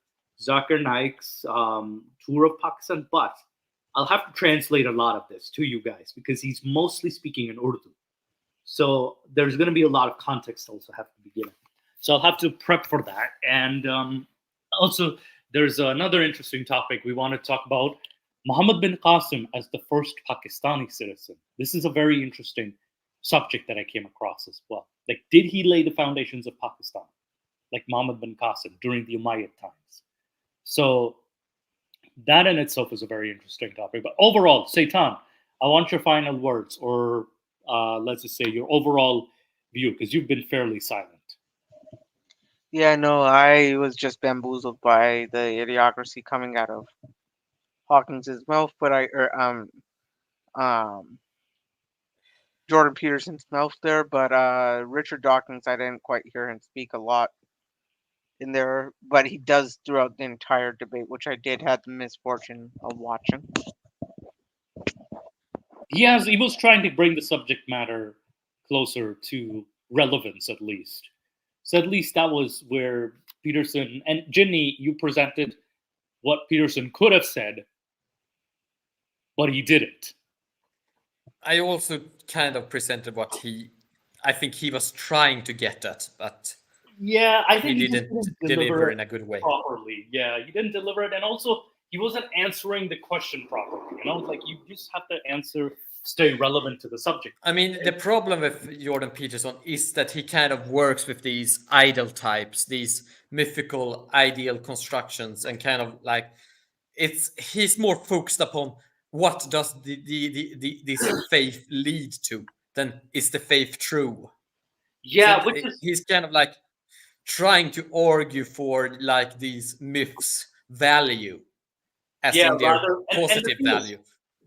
Zakir Naik's tour of Pakistan, but I'll have to translate a lot of this to you guys because he's mostly speaking in Urdu. So there's going to be a lot of context also have to be given. So I'll have to prep for that. And also, there's another interesting topic we want to talk about. Muhammad bin Qasim as the first Pakistani citizen. This is a very interesting subject that I came across as well. Like, did he lay the foundations of Pakistan, like Muhammad bin Qasim during the Umayyad times? So that in itself is a very interesting topic. But overall, Seitan, I want your final words, or let's just say your overall view, because you've been fairly silent. Yeah, no, I was just bamboozled by the idiocracy coming out of Hawkins's mouth, but Jordan Peterson's mouth there, but Richard Dawkins, I didn't quite hear him speak a lot in there, but he does throughout the entire debate, which I did have the misfortune of watching. He was trying to bring the subject matter closer to relevance, at least. So at least that was where Peterson and Ginny, you presented what Peterson could have said, but he didn't. I also kind of presented what I think he was trying to get at, but I think he didn't deliver in a good way. Properly. Yeah, he didn't deliver it, and also he wasn't answering the question properly. Like, you just have to stay relevant to the subject. I mean, the problem with Jordan Peterson is that he kind of works with these ideal types, these mythical ideal constructions, and kind of like he's more focused upon what does this faith lead to than is the faith true. Yeah, So he's kind of like trying to argue for like these myths' value, as in their positive value.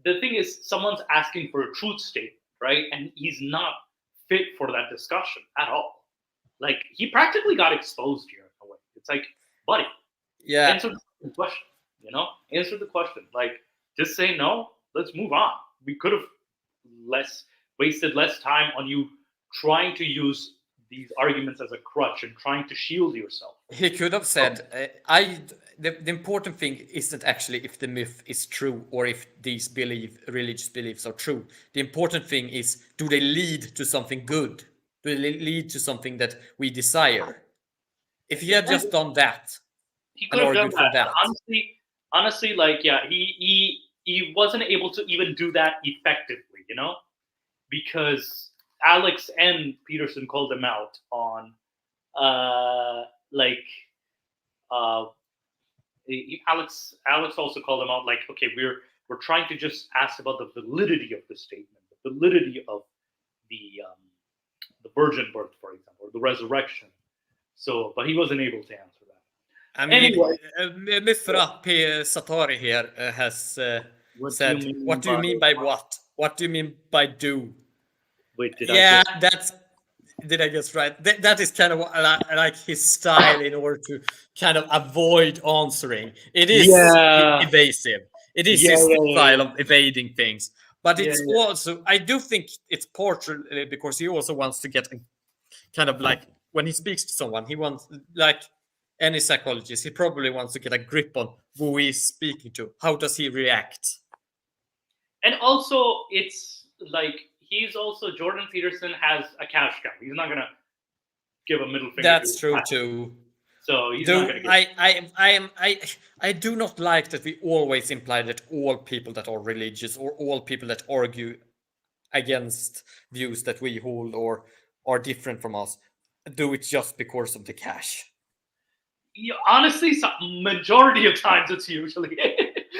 The thing is, someone's asking for a truth statement, right? And he's not fit for that discussion at all. Like, he practically got exposed here in a way. It's like, buddy, answer the question, Answer the question. Like, just say no, let's move on. We could have wasted less time on you trying to use these arguments as a crutch and trying to shield yourself. He could have said, the important thing isn't actually if the myth is true or if these religious beliefs are true. The important thing is, do they lead to something good? Do they lead to something that we desire? If he had just done that, he could have done that. Honestly, like, yeah, he wasn't able to even do that effectively, because Alex and Peterson called him out on, Alex also called him out, like, okay, we're trying to just ask about the validity of the statement, the validity of the virgin birth, for example, or the resurrection. So, but he wasn't able to answer that. I mean, anyway, Mithra P. Satari here has said, "What do you mean by what? What do you mean by do?" Wait, did I guess right? That is kind of like his style in order to kind of avoid answering. It is evasive. It is his style of evading things. But it's also, I do think it's partially because he also wants to get kind of like, when he speaks to someone, he wants, like any psychologist, he probably wants to get a grip on who he's speaking to. How does he react? And also, it's like, Jordan Peterson has a cash cow. He's not gonna give a middle finger. That's true too. So he's not gonna I do not like that we always imply that all people that are religious or all people that argue against views that we hold or are different from us do it just because of the cash. Yeah, honestly, majority of times it's usually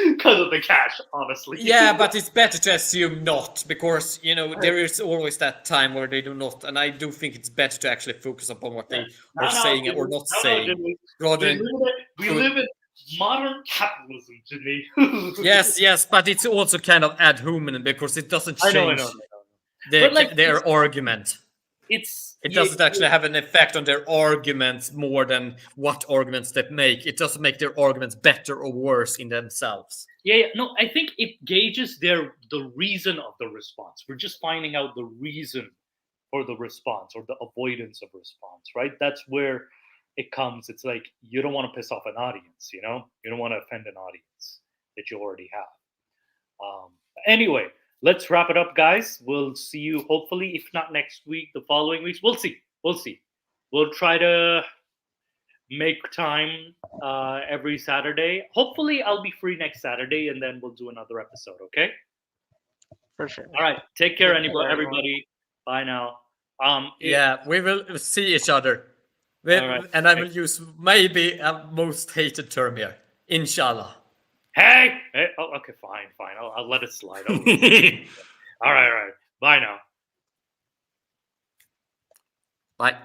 because of the cash, honestly. Yeah, but it's better to assume not, because there is always that time where they do not, and I do think it's better to actually focus upon what they are saying or not saying. We live in modern capitalism, Jimmy. yes, but it's also kind of ad hominem because it doesn't change their argument. It doesn't actually have an effect on their arguments more than what arguments they make. It doesn't make their arguments better or worse in themselves. No, I think it gauges the reason of the response. We're just finding out the reason for the response or the avoidance of response, right? That's where it comes. It's like, you don't want to piss off an audience, you don't want to offend an audience that you already have. Anyway, let's wrap it up, guys. We'll see you hopefully, if not next week, the following weeks. We'll see. We'll try to make time every Saturday. Hopefully, I'll be free next Saturday, and then we'll do another episode, okay? For sure. All right. Take care, everybody. Bye now. We will see each other. Right. And I will use maybe a most hated term here. Inshallah. Hey! Oh, okay, fine. I'll let it slide over. All right. Bye now. Bye.